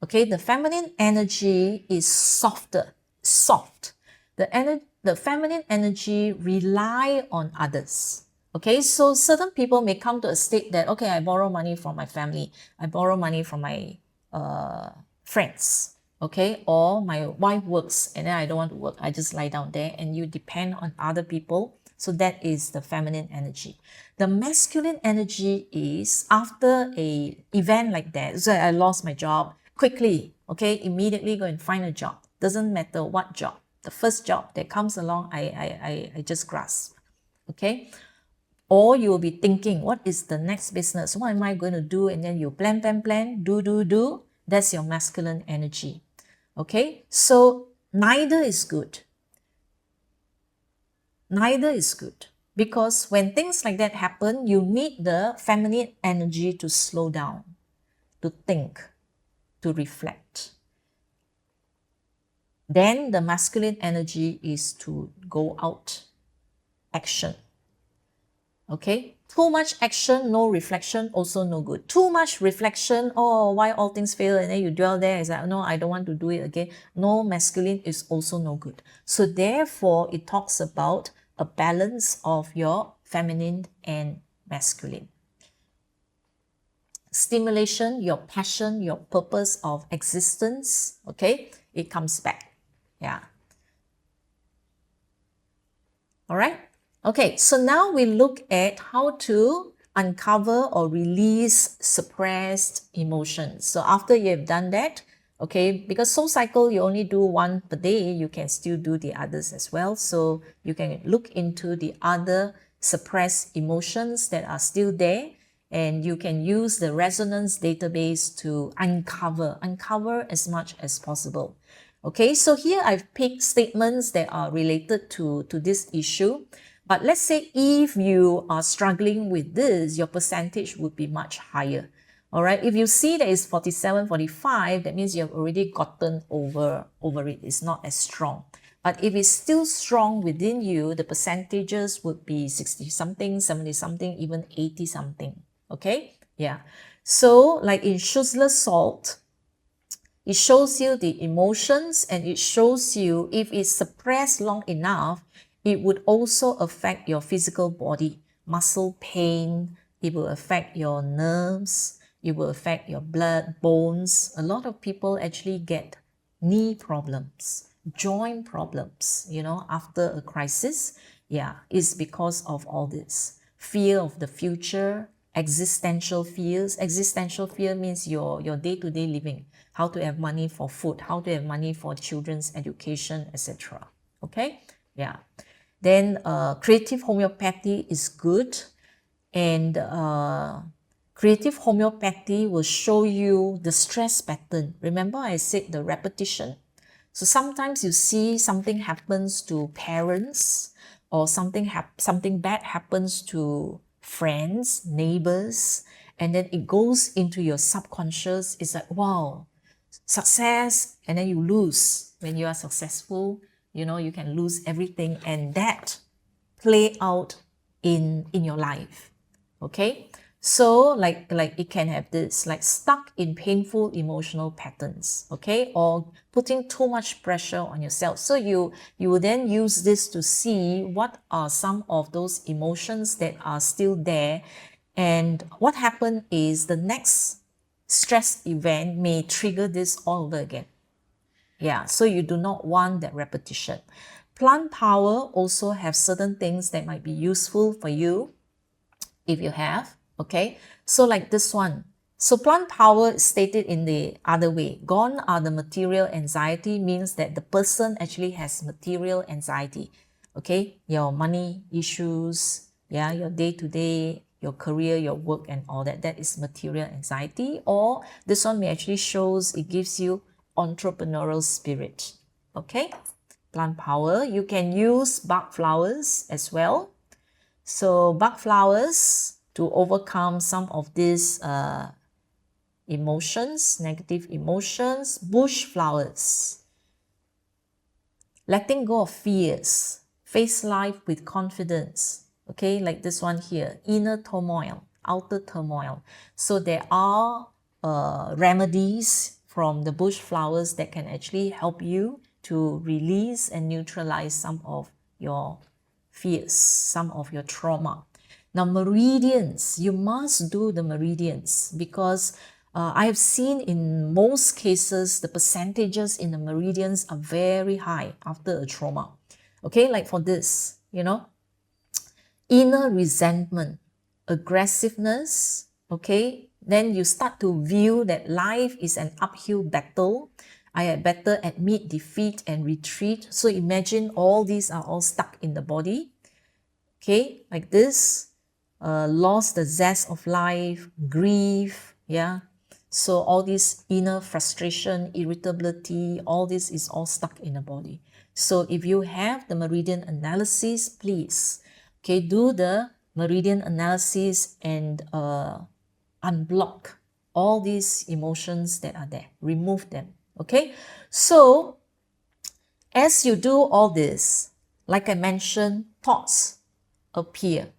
Okay, the feminine energy is softer, soft. The feminine energy rely on others. Okay, so certain people may come to a state that, okay, I borrow money from my family, I borrow money from my friends, okay, or my wife works and then I don't want to work, I just lie down there, and you depend on other people. So that is the feminine energy. The masculine energy is after a event like that, so I lost my job, quickly, okay, immediately go and find a job. Doesn't matter what job, the first job that comes along, I just grasp, okay. Or you will be thinking, what is the next business? What am I going to do? And then you plan, do. That's your masculine energy. Okay, so neither is good. Neither is good. Because when things like that happen, you need the feminine energy to slow down, to think, to reflect. Then the masculine energy is to go out, action. Okay, too much action, no reflection, also no good. Too much reflection, oh, why all things fail, and then you dwell there, it's like, no, I don't want to do it again. No, masculine is also no good. So therefore, it talks about a balance of your feminine and masculine. Stimulation, your passion, your purpose of existence, okay, it comes back. Yeah. All right. Okay, so now we look at how to uncover or release suppressed emotions. So after you have done that, okay, because soul cycle, you only do one per day, you can still do the others as well. So you can look into the other suppressed emotions that are still there, and you can use the resonance database to uncover as much as possible. Okay, so here I've picked statements that are related to this issue. But let's say if you are struggling with this, your percentage would be much higher. All right, if you see that it's 47, 45, that means you have already gotten over it. It's not as strong. But if it's still strong within you, the percentages would be 60 something, 70 something, even 80 something. Okay, yeah. So like in Schussler's Salt, it shows you the emotions, and it shows you if it's suppressed long enough, it would also affect your physical body, muscle pain, it will affect your nerves, it will affect your blood, bones. A lot of people actually get knee problems, joint problems, you know, after a crisis. Yeah, it's because of all this. Fear of the future, existential fears. Existential fear means your day-to-day living, how to have money for food, how to have money for children's education, etc. Okay, yeah. Then creative homeopathy is good, and creative homeopathy will show you the stress pattern. Remember I said the repetition. So sometimes you see something happens to parents, or something bad happens to friends, neighbors, and then it goes into your subconscious. It's like, wow, success, and then you lose. When you are successful, you know, you can lose everything, and that play out in your life. Okay, so like it can have this, like stuck in painful emotional patterns, okay, or putting too much pressure on yourself. So you will then use this to see what are some of those emotions that are still there, and what happened is the next stress event may trigger this all over again. Yeah, so you do not want that repetition. Plant power also have certain things that might be useful for you if you have, okay? So like this one. So plant power is stated in the other way. Gone are the material anxiety, means that the person actually has material anxiety, okay? Your money issues, yeah, your day-to-day, your career, your work and all that, that is material anxiety. Or this one may actually shows, it gives you entrepreneurial spirit. Okay, plant power. You can use bug flowers as well. So bug flowers to overcome some of these emotions, negative emotions. Bush flowers, letting go of fears, face life with confidence. Okay, like this one here, inner turmoil, outer turmoil. So there are remedies from the bush flowers that can actually help you to release and neutralize some of your fears, some of your trauma. Now, meridians, you must do the meridians because I have seen in most cases, the percentages in the meridians are very high after a trauma. Okay, like for this, you know, inner resentment, aggressiveness, okay, then you start to view that life is an uphill battle. I had better admit defeat and retreat. So imagine all these are all stuck in the body. Okay, like this, lost the zest of life, grief, yeah. So all this inner frustration, irritability, all this is all stuck in the body. So if you have the meridian analysis, please, okay, do the meridian analysis and unblock all these emotions that are there, remove them. Okay, so as you do all this, like I mentioned, thoughts appear.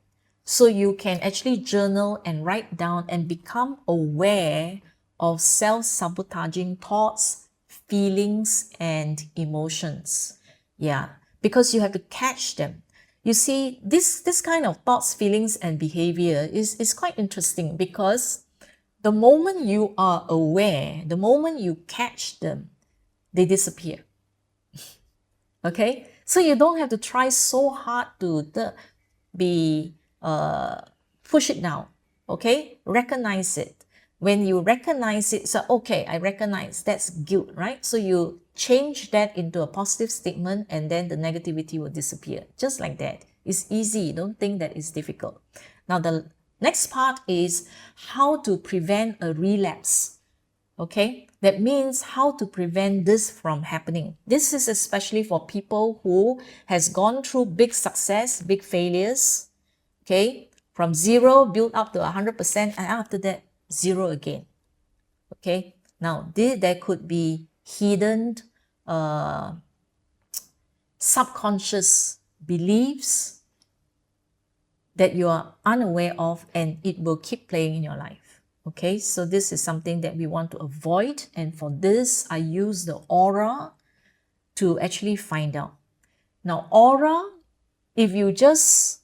So you can actually journal and write down and become aware of self-sabotaging thoughts, feelings, and emotions. Yeah, because you have to catch them. You see, this kind of thoughts, feelings, and behavior is quite interesting because the moment you are aware, the moment you catch them, they disappear. Okay, so you don't have to try so hard to be push it down. Okay, recognize it. When you recognize it, so okay, I recognize that's guilt, right? So you change that into a positive statement and then the negativity will disappear. Just like that. It's easy. Don't think that it's difficult. Now the next part is how to prevent a relapse. Okay, that means how to prevent this from happening. This is especially for people who has gone through big success, big failures. Okay, from zero build up to 100% and after that zero again. Okay, now there could be hidden subconscious beliefs that you are unaware of and it will keep playing in your life. Okay, so this is something that we want to avoid, and for this I use the aura to actually find out. Now aura, if you just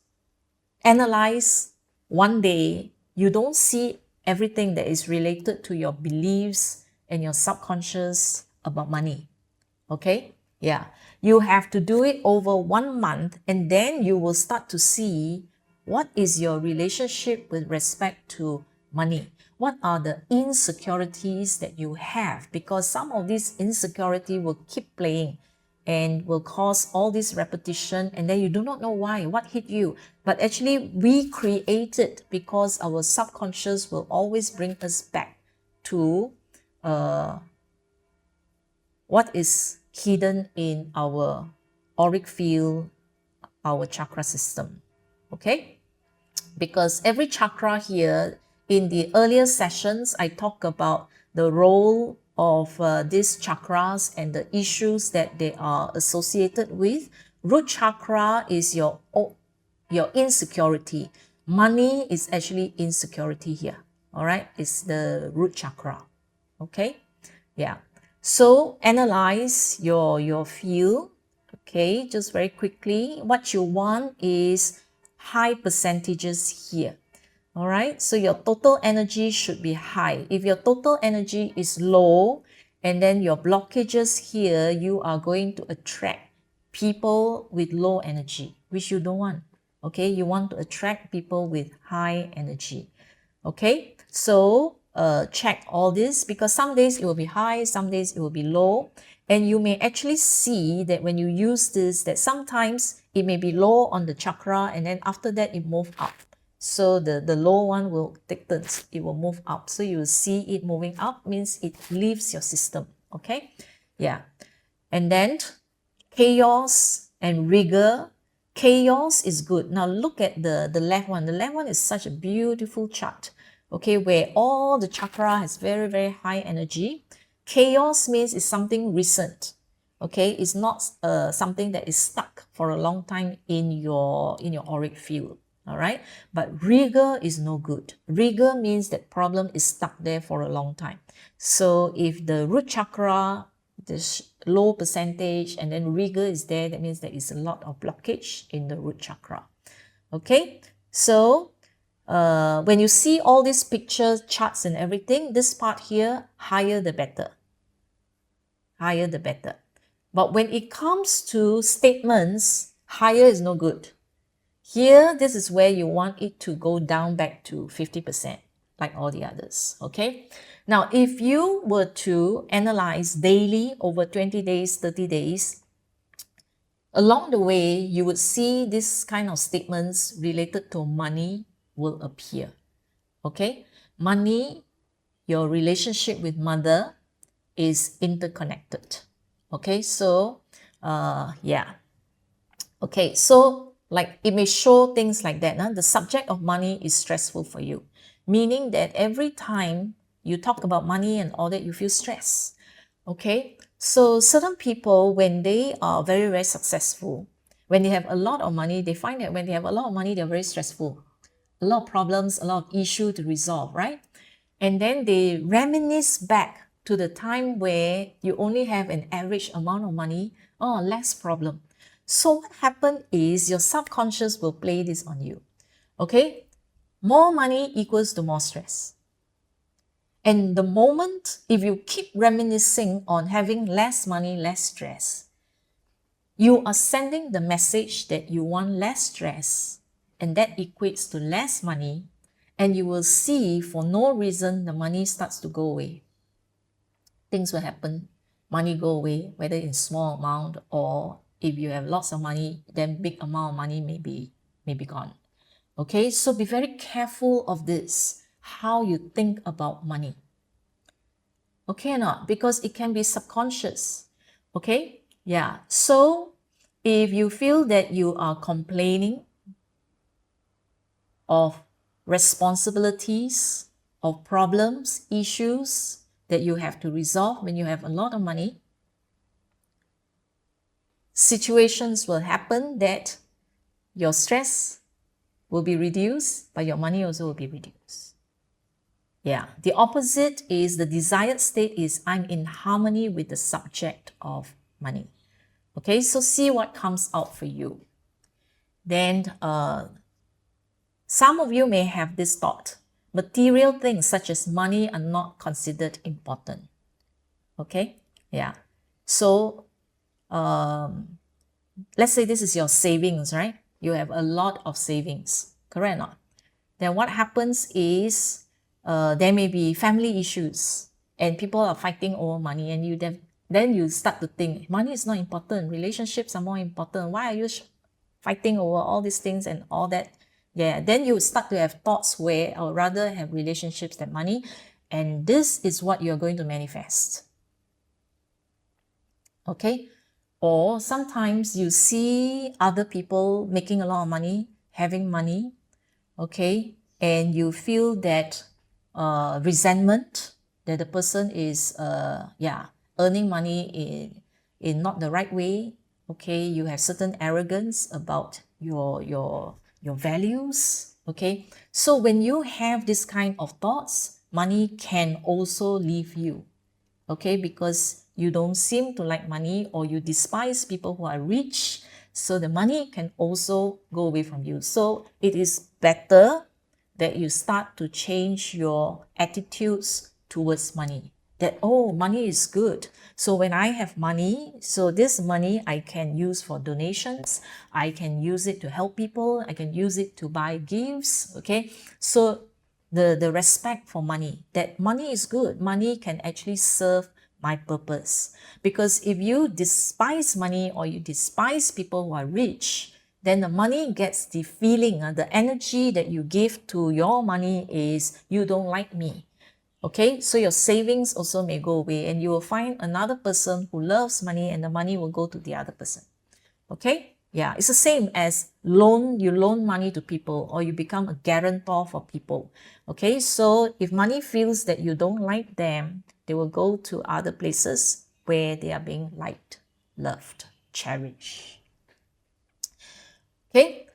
analyze one day, you don't see everything that is related to your beliefs and your subconscious about money. Okay, yeah, you have to do it over 1 month and then you will start to see what is your relationship with respect to money. What are the insecurities that you have? Because some of these insecurity will keep playing and will cause all this repetition, and then you do not know why, what hit you. But actually we create it because our subconscious will always bring us back to what is hidden in our auric field, our chakra system. Okay, because every chakra here, in the earlier sessions I talk about the role of these chakras and the issues that they are associated with. Root chakra is your insecurity. Money is actually insecurity here. All right, it's the root chakra. Okay, yeah. So analyze your field. Okay, just very quickly, what you want is high percentages here. All right, so your total energy should be high. If your total energy is low and then your blockages here, you are going to attract people with low energy, which you don't want. Okay, you want to attract people with high energy. Okay, so check all this because some days it will be high, some days it will be low. And you may actually see that when you use this, that sometimes it may be low on the chakra and then after that it moves up. So the low one will take turns, it will move up. So you will see it moving up means it leaves your system. Okay, yeah. And then chaos and rigor. Chaos is good. Now look at the left one. The left one is such a beautiful chart, okay, where all the chakra has very, very high energy. Chaos means it's something recent, okay? It's not something that is stuck for a long time in your auric field, all right? But rigor is no good. Rigor means that problem is stuck there for a long time. So if the root chakra, this low percentage, and then rigor is there, that means there is a lot of blockage in the root chakra. Okay, so when you see all these pictures, charts and everything, this part here, higher the better. Higher the better. But when it comes to statements, higher is no good. Here, this is where you want it to go down back to 50%, like all the others, okay? Now, if you were to analyze daily over 20 days, 30 days, along the way, you would see this kind of statements related to money will appear, okay? Money, your relationship with mother is interconnected, okay? So, yeah. Okay, so like it may show things like that. The subject of money is stressful for you, meaning that every time you talk about money and all that, you feel stress. Okay, so certain people, when they are very, very successful, when they have a lot of money, they find that when they have a lot of money, they're very stressful. A lot of problems, a lot of issues to resolve, right? And then they reminisce back to the time where you only have an average amount of money, oh, less problem. So what happened is your subconscious will play this on you. Okay, more money equals to more stress. And the moment, if you keep reminiscing on having less money, less stress, you are sending the message that you want less stress, and that equates to less money, and you will see for no reason the money starts to go away. Things will happen, money go away, whether in small amount or if you have lots of money, then big amount of money may be gone. Okay, so be very careful of this, how you think about money. Okay or not? Because it can be subconscious. Okay, yeah. So if you feel that you are complaining of responsibilities, of problems, issues that you have to resolve when you have a lot of money, situations will happen that your stress will be reduced, but your money also will be reduced. Yeah, the opposite is the desired state is I'm in harmony with the subject of money. Okay, so see what comes out for you. Then some of you may have this thought, material things such as money are not considered important. Okay, yeah. So let's say this is your savings, right? You have a lot of savings, correct or not? Then what happens is there may be family issues and people are fighting over money, and then you start to think money is not important, relationships are more important. Why are you fighting over all these things and all that? Yeah, then you start to have thoughts where I would rather have relationships than money, and this is what you're going to manifest. Okay, or sometimes you see other people making a lot of money, having money, okay, and you feel that resentment that the person is earning money in not the right way. Okay, you have certain arrogance about your values. Okay, so when you have this kind of thoughts, money can also leave you. Okay, because you don't seem to like money, or you despise people who are rich, so the money can also go away from you. So it is better that you start to change your attitudes towards money. That, oh, money is good. So when I have money, so this money I can use for donations, I can use it to help people, I can use it to buy gifts. Okay, so the respect for money, that money is good. Money can actually serve my purpose. Because if you despise money or you despise people who are rich, then the money gets the feeling, the energy that you give to your money is you don't like me. Okay, so your savings also may go away, and you will find another person who loves money, and the money will go to the other person. Okay, yeah, it's the same as you loan money to people, or you become a guarantor for people. Okay, so if money feels that you don't like them, they will go to other places where they are being liked, loved, cherished. Okay,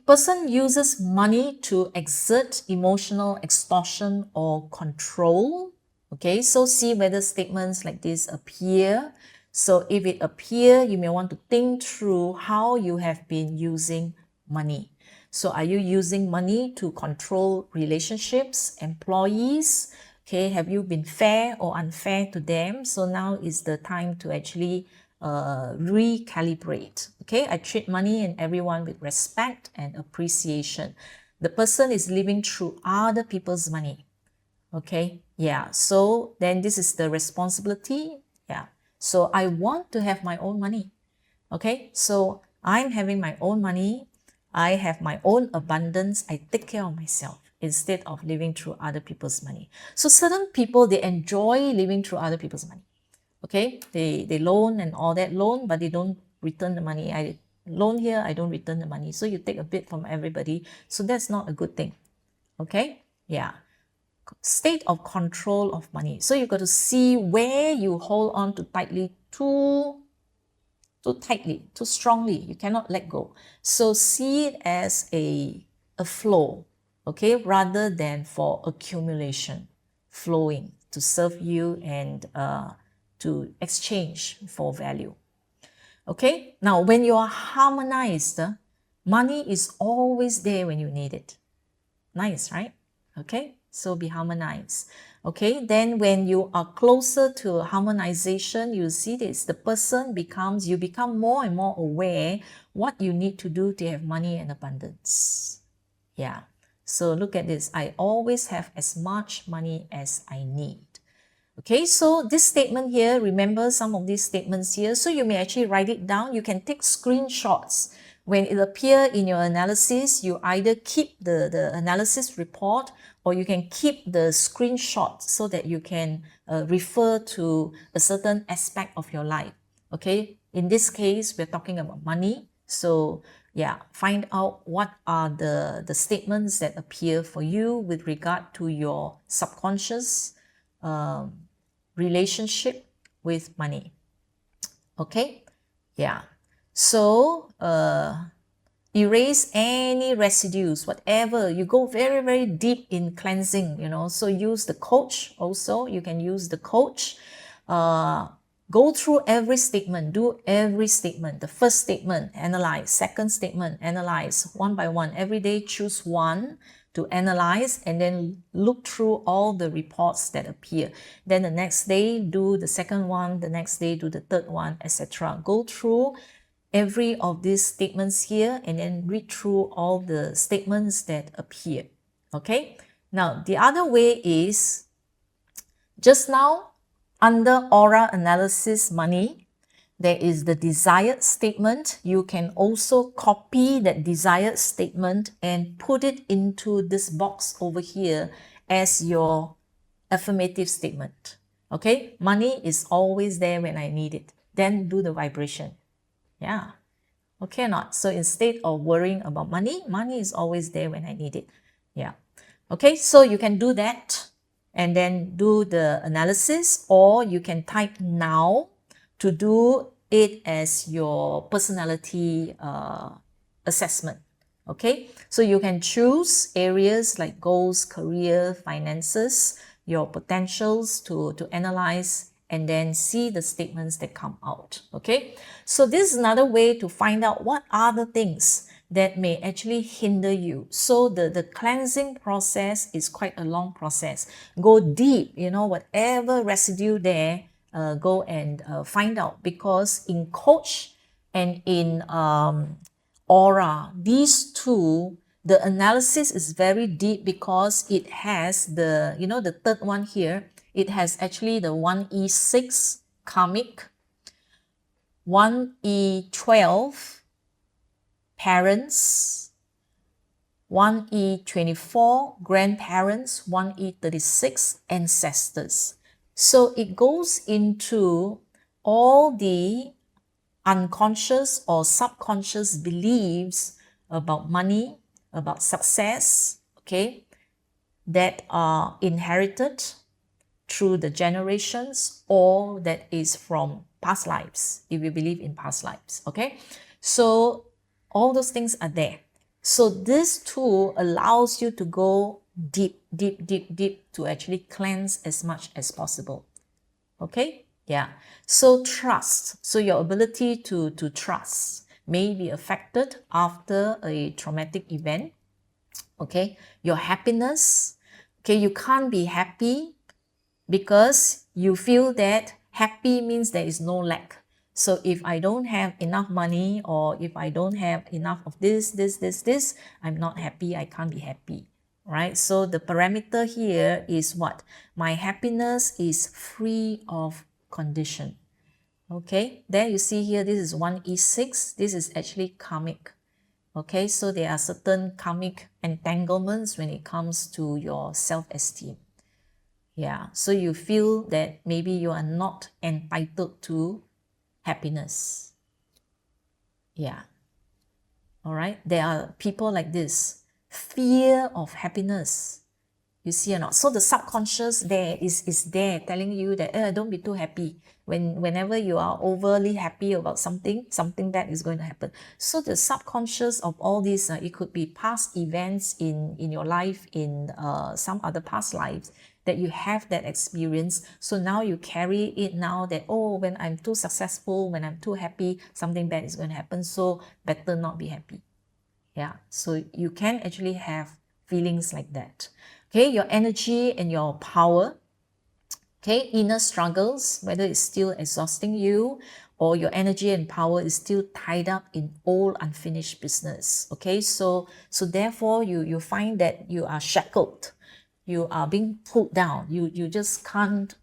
person uses money to exert emotional extortion or control. Okay, so see whether statements like this appear. So if it appear, you may want to think through how you have been using money. So are you using money to control relationships, employees? Okay, have you been fair or unfair to them? So now is the time to actually recalibrate. Okay, I treat money and everyone with respect and appreciation. The person is living through other people's money. Okay, yeah, so then this is the responsibility. Yeah, so I want to have my own money. Okay, so I'm having my own money. I have my own abundance. I take care of myself instead of living through other people's money. So certain people, they enjoy living through other people's money. Okay, they loan and all that, loan, but they don't return the money. I loan here, I don't return the money. So you take a bit from everybody. So that's not a good thing. Okay, yeah. State of control of money. So you got to see where you hold on to tightly, too tightly, too strongly. You cannot let go. So see it as a flow, okay, rather than for accumulation, flowing to serve you and to exchange for value. Okay, now when you are harmonized, money is always there when you need it. Nice, right? Okay, so be harmonized. Okay, then when you are closer to harmonization, you see this, you become more and more aware what you need to do to have money and abundance. Yeah, so look at this. I always have as much money as I need. Okay, so this statement here, remember some of these statements here. So you may actually write it down. You can take screenshots. When it appears in your analysis, you either keep the analysis report, or you can keep the screenshot so that you can refer to a certain aspect of your life. Okay, in this case, we're talking about money. So yeah, find out what are the statements that appear for you with regard to your subconscious relationship with money. Okay, yeah. So erase any residues, whatever. You go very, very deep in cleansing, so use the coach also. You can use the coach. Go through every statement, do every statement. The first statement, analyze. Second statement, analyze one by one. Every day, choose one to analyze, and then look through all the reports that appear. Then the next day, do the second one. The next day, do the third one, etc. Go through every of these statements here, and then read through all the statements that appear. Okay, now the other way is, just now under aura analysis money, there is the desired statement. You can also copy that desired statement and put it into this box over here as your affirmative statement. Okay, money is always there when I need it. Then do the vibration. Yeah, okay or not? So instead of worrying about money, money is always there when I need it. Yeah, okay, so you can do that and then do the analysis, or you can type now to do it as your personality assessment. Okay, so you can choose areas like goals, career, finances, your potentials to analyze, and then see the statements that come out. Okay, so this is another way to find out what are the things that may actually hinder you. So the cleansing process is quite a long process. Go deep, whatever residue there, go and find out, because in coach and in aura, these two, the analysis is very deep, because it has the, the third one here, it has actually the 1E6 karmic, 1E12 parents, 1E24, grandparents, 1E36, ancestors. So it goes into all the unconscious or subconscious beliefs about money, about success, okay, that are inherited through the generations or that is from past lives, if you believe in past lives, okay? So all those things are there. So this tool allows you to go deep, deep, deep, deep to actually cleanse as much as possible, okay? Yeah, so trust, so your ability to trust may be affected after a traumatic event, okay? Your happiness, okay, you can't be happy because you feel that happy means there is no lack. So if I don't have enough money or if I don't have enough of this, I'm not happy, I can't be happy, right? So the parameter here is what? My happiness is free of condition. Okay, there you see here, this is 1E6, this is actually karmic. Okay, so there are certain karmic entanglements when it comes to your self-esteem. Yeah, so you feel that maybe you are not entitled to happiness. Yeah. All right. There are people like this. Fear of happiness. You see or not? So the subconscious there is there telling you that don't be too happy. Whenever you are overly happy about something bad is going to happen. So the subconscious of all these, it could be past events in your life, in some other past lives, that you have that experience. So now you carry it now that, oh, when I'm too successful, when I'm too happy, something bad is going to happen. So better not be happy. Yeah, so you can actually have feelings like that. Okay, your energy and your power. Okay, inner struggles, whether it's still exhausting you or your energy and power is still tied up in old unfinished business. Okay, so therefore you find that you are shackled, you are being pulled down, you just can't,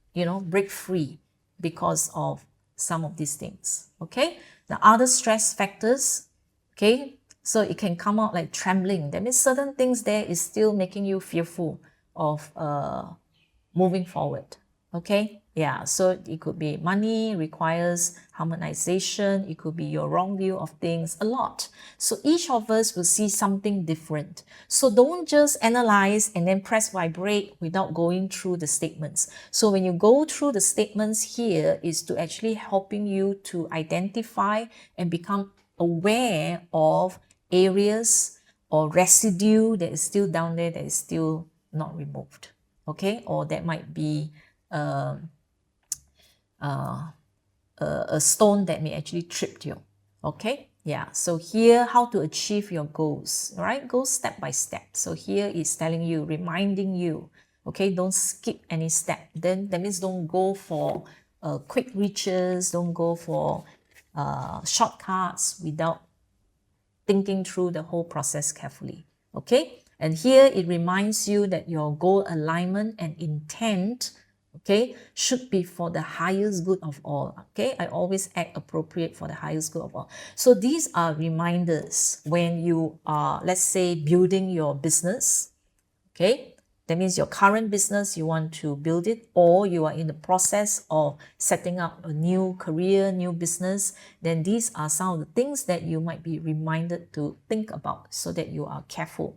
break free because of some of these things. Okay, the other stress factors, okay, so it can come out like trembling. That means certain things there is still making you fearful of moving forward. Okay, yeah, so it could be money requires harmonization, it could be your wrong view of things, a lot. So each of us will see something different. So don't just analyze and then press vibrate without going through the statements. So when you go through the statements here is to actually helping you to identify and become aware of areas or residue that is still down there that is still not removed. Okay, or that might be a stone that may actually trip you. Okay, yeah, so here how to achieve your goals, right? Go step by step. So here is telling you, reminding you, okay, don't skip any step. Then that means don't go for quick reaches, don't go for shortcuts without thinking through the whole process carefully. Okay, and here it reminds you that your goal alignment and intent, okay, should be for the highest good of all. Okay, I always act appropriate for the highest good of all. So these are reminders when you are, let's say, building your business. Okay, that means your current business, you want to build it, or you are in the process of setting up a new career, new business, then these are some of the things that you might be reminded to think about so that you are careful.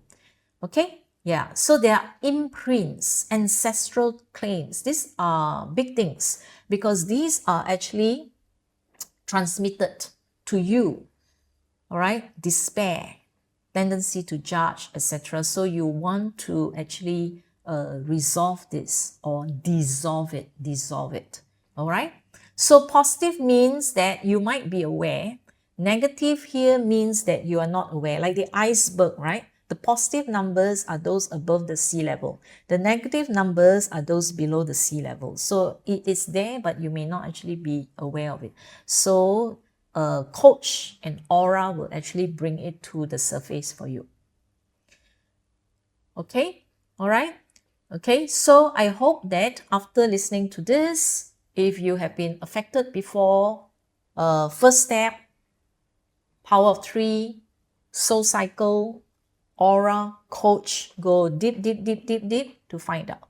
Okay, yeah, so there are imprints, ancestral claims. These are big things because these are actually transmitted to you. All right, despair, tendency to judge, etc. So you want to actually resolve this or dissolve it. All right, so positive means that you might be aware. Negative here means that you are not aware, like the iceberg, right? The positive numbers are those above the sea level. The negative numbers are those below the sea level. So it is there, but you may not actually be aware of it. So a coach and aura will actually bring it to the surface for you. Okay, all right. Okay, so I hope that after listening to this, if you have been affected before, first step, power of 3, soul cycle, aura coach go deep, deep, deep, deep, deep to find out.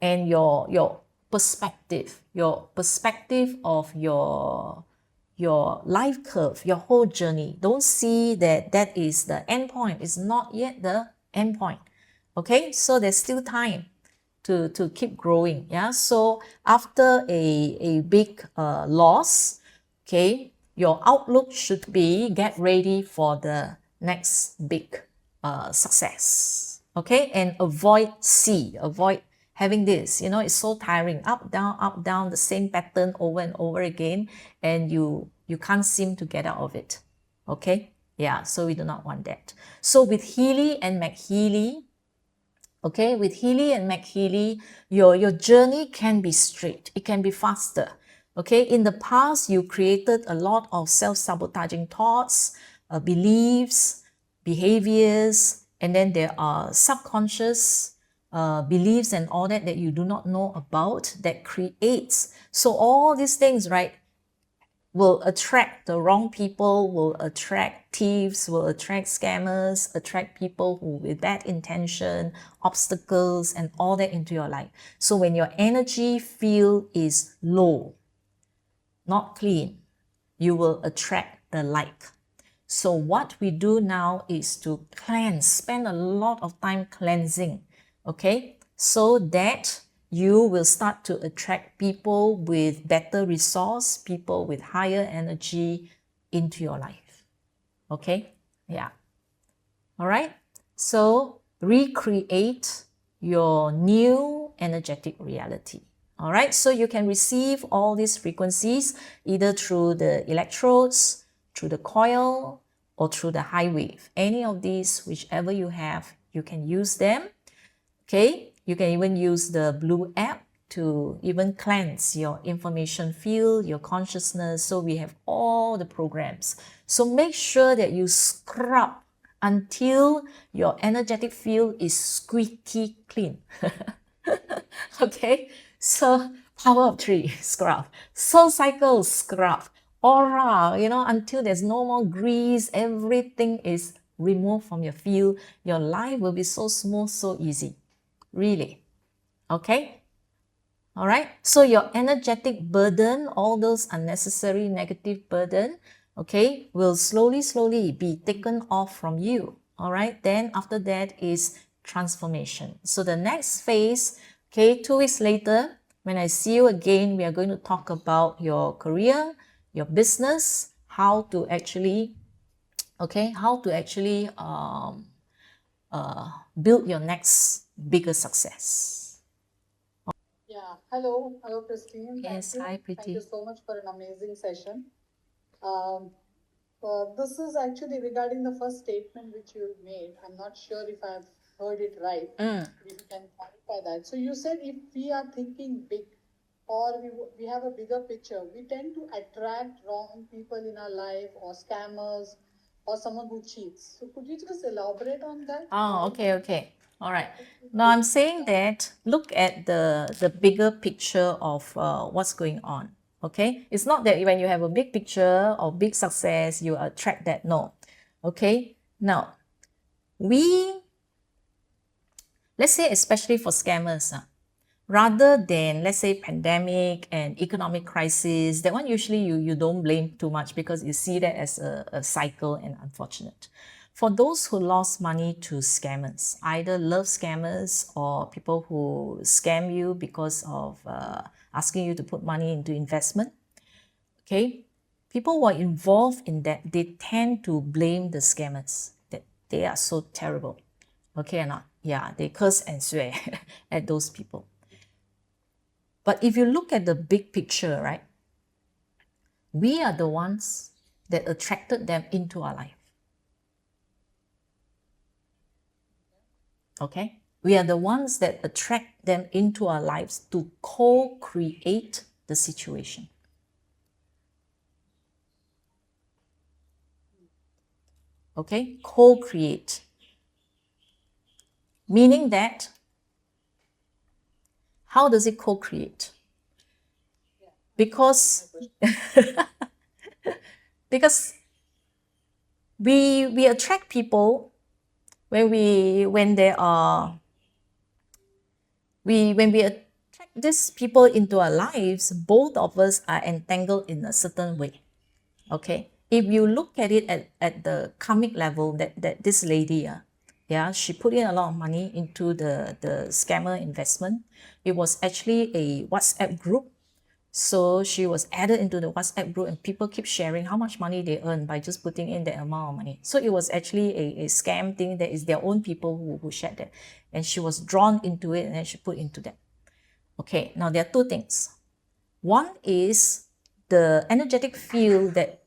And your perspective of your life curve, your whole journey. Don't see that that is the end point. It's not yet the end point. Okay, so there's still time to keep growing. Yeah, so after a big loss, okay, your outlook should be get ready for the next big success. Okay, and avoid having this, it's so tiring, up down, the same pattern over and over again, and you can't seem to get out of it. Okay, yeah, so we do not want that. So with Healy and MAGHEALY, okay, with Healy and MAGHEALY, your journey can be straight, it can be faster. Okay, in the past, you created a lot of self-sabotaging thoughts, beliefs, behaviors, and then there are subconscious beliefs and all that you do not know about that creates. So all these things, right, will attract the wrong people, will attract thieves, will attract scammers, attract people who with bad intention, obstacles, and all that into your life. So when your energy field is low, not clean, you will attract the like. So what we do now is to cleanse, spend a lot of time cleansing, okay, so that you will start to attract people with better resource, people with higher energy into your life. Okay, yeah. All right, so recreate your new energetic reality. All right, so you can receive all these frequencies either through the electrodes, through the coil, or through the high wave. Any of these, whichever you have, you can use them. Okay, you can even use the blue app to even cleanse your information field, your consciousness. So we have all the programs. So make sure that you scrub until your energetic field is squeaky clean. Okay, so power of 3, scrub. Soul cycle, scrub. Aura, until there's no more grease, everything is removed from your field. Your life will be so smooth, so easy. Really. Okay? All right? So your energetic burden, all those unnecessary negative burden, okay, will slowly be taken off from you. All right? Then after that is transformation. So the next phase, okay, 2 weeks later, when I see you again, we are going to talk about your career, your business, how to actually, okay, build your next bigger success. Yeah, hello, Christine. Yes, hi, Thank Pretty. you so much for an amazing session. This is actually regarding the first statement which you made. I'm not sure if I've heard it right. If you can clarify that. So you said if we are thinking big or we have a bigger picture, we tend to attract wrong people in our life or scammers or someone who cheats. So could you just elaborate on that? Oh, okay. All right. Now I'm saying that look at the bigger picture of what's going on. Okay, it's not that when you have a big picture or big success, you attract that. No. Okay. Now, let's say especially for scammers, rather than let's say pandemic and economic crisis, that one usually you don't blame too much because you see that as a cycle and unfortunate. For those who lost money to scammers, either love scammers or people who scam you because of asking you to put money into investment, okay, people who are involved in that, they tend to blame the scammers, that they are so terrible. Okay or not? Yeah, they curse and swear at those people. But if you look at the big picture, right, we are the ones that attracted them into our life. Okay? We are the ones that attract them into our lives to co-create the situation. Okay? Co-create. Meaning that, how does it co-create? Because we attract people when there are when we attract these people into our lives, both of us are entangled in a certain way. Okay, if you look at it at the karmic level, that this lady, yeah, she put in a lot of money into the scammer investment. It was actually a WhatsApp group. So she was added into the WhatsApp group, and people keep sharing how much money they earn by just putting in that amount of money. So it was actually a scam thing that is their own people who shared that. And she was drawn into it, and then she put into that. Okay, now there are two things. One is the energetic field that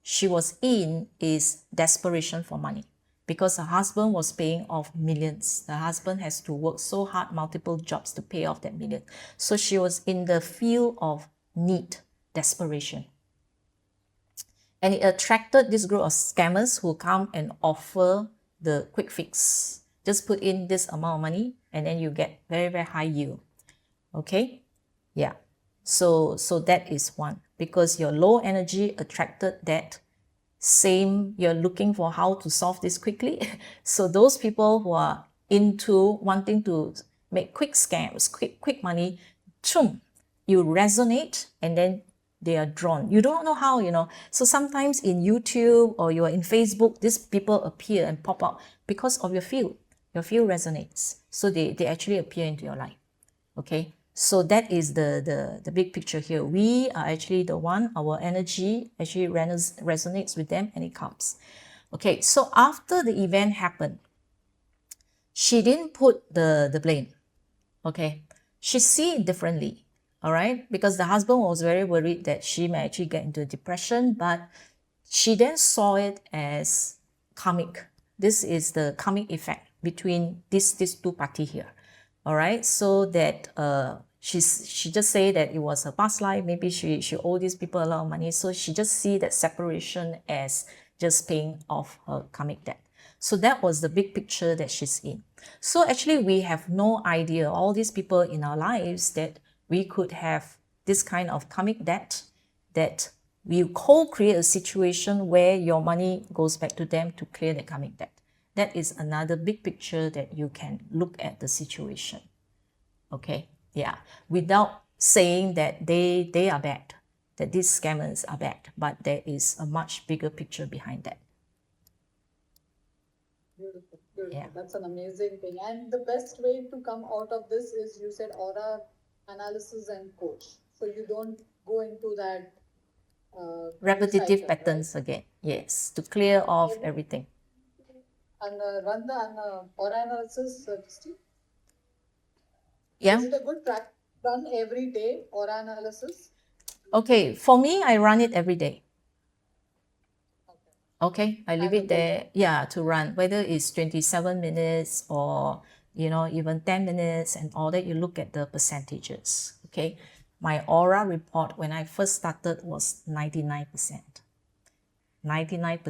she was in is desperation for money, because her husband was paying off millions. The husband has to work so hard, multiple jobs to pay off that million. So she was in the field of need, desperation. And it attracted this group of scammers who come and offer the quick fix. Just put in this amount of money and then you get very, very high yield. Okay? Yeah. So that is one, because your low energy attracted that same, you're looking for how to solve this quickly. So those people who are into wanting to make quick scams, quick money, choom, you resonate and then they are drawn. You don't know how, So sometimes in YouTube or you are in Facebook, these people appear and pop up because of your field. Your field resonates. So they actually appear into your life. Okay. So that is the big picture here. We are actually the one, our energy actually resonates with them and it comes. Okay, so after the event happened, she didn't put the blame. Okay, she see it differently. All right, because the husband was very worried that she may actually get into a depression, but she then saw it as karmic. This is the karmic effect between these two parties here. All right, so that she just say that it was her past life. Maybe she owed these people a lot of money, so she just see that separation as just paying off her karmic debt. So that was the big picture that she's in. So actually we have no idea, all these people in our lives, that we could have this kind of karmic debt, that we co-create a situation where your money goes back to them to clear the karmic debt. That is another big picture that you can look at the situation. Okay, yeah, without saying that they are bad, that these scammers are bad, but there is a much bigger picture behind that. Beautiful, beautiful. Yeah. That's an amazing thing. And the best way to come out of this is, you said, aura analysis and coach. So you don't go into that repetitive cycle, patterns, right? Again. Yes, to clear off everything. And run the aura analysis, Christi? Yeah. Is it a good practice run every day, aura analysis? Okay, for me, I run it every day. Okay, I leave it there, yeah, to run, whether it's 27 minutes or, even 10 minutes and all that. You look at the percentages. Okay, my aura report when I first started was 99%. 99%,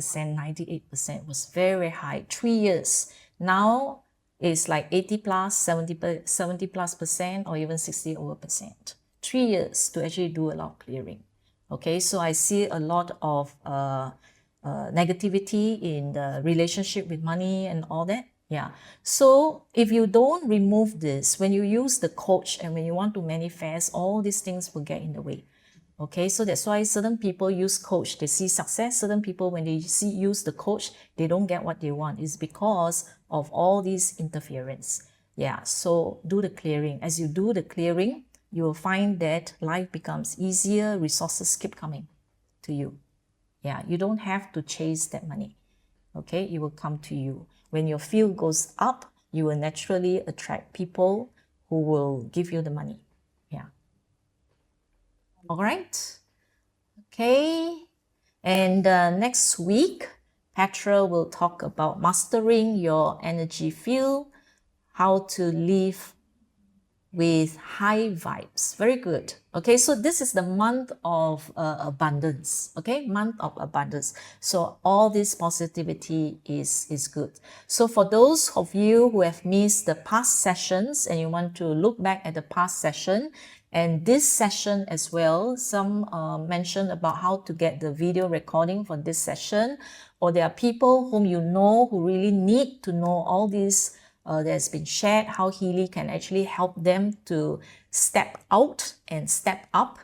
98% was very high. 3 years. Now it's like 80 plus, 70 plus percent, or even 60 over percent. 3 years to actually do a lot of clearing. Okay, so I see a lot of negativity in the relationship with money and all that. Yeah. So if you don't remove this, when you use the coach and when you want to manifest, all these things will get in the way. Okay, so that's why certain people use coach, they see success. Certain people, when they use the coach, they don't get what they want. It's because of all these interference. Yeah, so do the clearing. As you do the clearing, you will find that life becomes easier, resources keep coming to you. Yeah, you don't have to chase that money. Okay, it will come to you. When your field goes up, you will naturally attract people who will give you the money. Yeah. All right. Okay. And next week, Petra will talk about mastering your energy field, how to live with high vibes. Very good. Okay, so this is the month of abundance. Okay, month of abundance. So all this positivity is good. So for those of you who have missed the past sessions and you want to look back at the past session, And this session as well, some mentioned about how to get the video recording for this session, or there are people whom you know who really need to know all this that has been shared, how Healy can actually help them to step out and step up.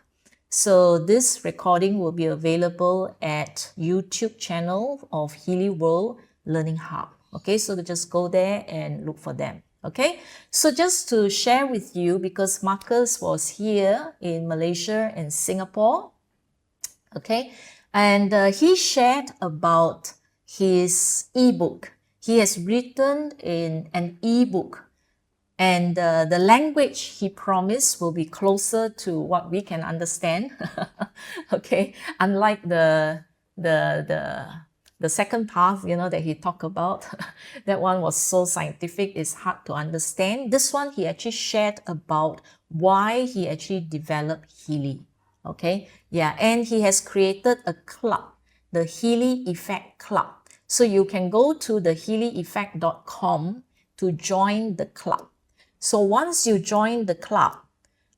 So this recording will be available at YouTube channel of Healy World Learning Hub. Okay, so just go there and look for them. Okay, so just to share with you, because Marcus was here in Malaysia and Singapore, okay, and he shared about his ebook. He has written in an ebook, and the language he promised will be closer to what we can understand. Okay, unlike the second path, you know, that he talked about, that one was so scientific, it's hard to understand. This one, he actually shared about why he actually developed Healy. Okay, yeah, and he has created a club, the Healy Effect Club. So you can go to the healyeffect.com to join the club. So once you join the club,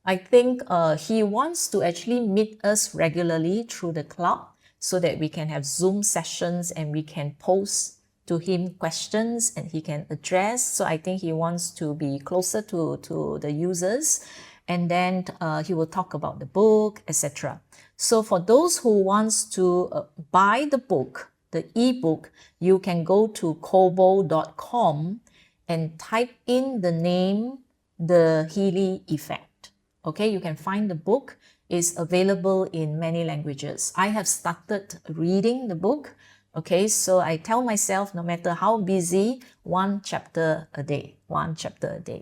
I think he wants to actually meet us regularly through the club so that we can have Zoom sessions and we can post to him questions and he can address. So I think he wants to be closer to the users, and then he will talk about the book, etc. So for those who wants to buy the book, the ebook, you can go to kobo.com and type in the name, the Healy Effect. Okay, you can find the book. Is available in many languages. I have started reading the book. Okay, so I tell myself, no matter how busy, one chapter a day.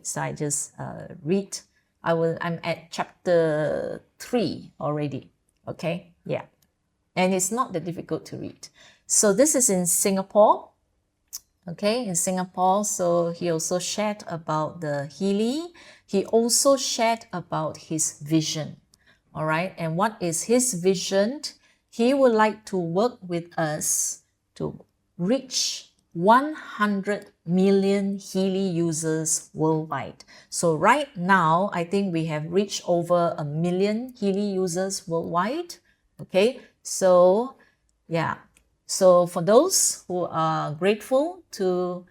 So I just read. I'm at chapter 3 already. Okay, yeah, and it's not that difficult to read. So this is in Singapore. Okay, in Singapore. So he also shared about the Healy. He also shared about his vision. All right, and what is his vision? He would like to work with us to reach 100 million Healy users worldwide. So right now, I think we have reached over 1 million Healy users worldwide. Okay, so yeah, so for those who are grateful to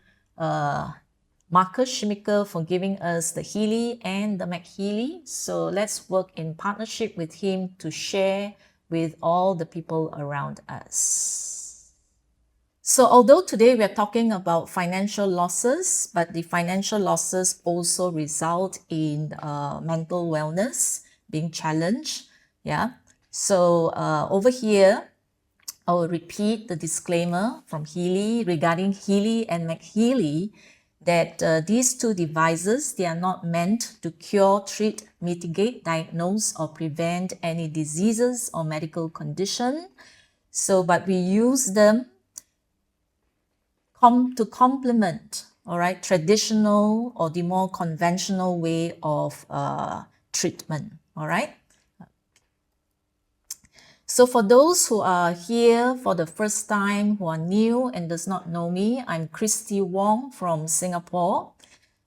Marcus Schmicker for giving us the Healy and the MAGHEALY. So let's work in partnership with him to share with all the people around us. So although today we are talking about financial losses, but the financial losses also result in mental wellness being challenged. Yeah. So over here, I will repeat the disclaimer from Healy regarding Healy and MAGHEALY, that these two devices, they are not meant to cure, treat, mitigate, diagnose, or prevent any diseases or medical condition. So, but we use them to complement, all right, traditional or the more conventional way of treatment, all right. So for those who are here for the first time, who are new and does not know me, I'm Christi Wong from Singapore.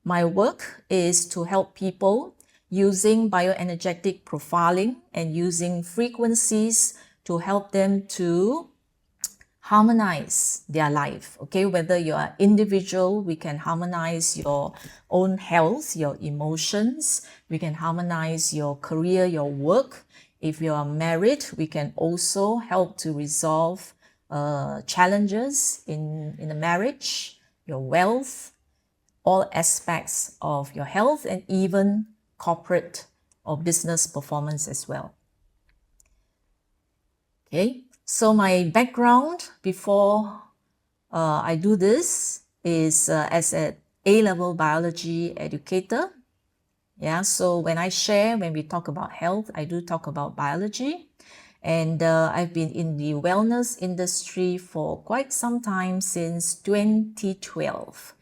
My work is to help people using bioenergetic profiling and using frequencies to help them to harmonize their life. Okay, whether you are individual, we can harmonize your own health, your emotions, we can harmonize your career, your work. If you are married, we can also help to resolve challenges in the marriage, your wealth, all aspects of your health, and even corporate or business performance as well. Okay, so my background before I do this is as an A-level biology educator. Yeah, so when we talk about health, I do talk about biology. And I've been in the wellness industry for quite some time, since 2012.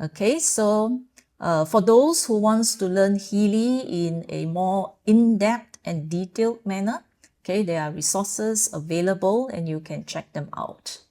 Okay, so for those who wants to learn Healy in a more in-depth and detailed manner, okay, there are resources available and you can check them out.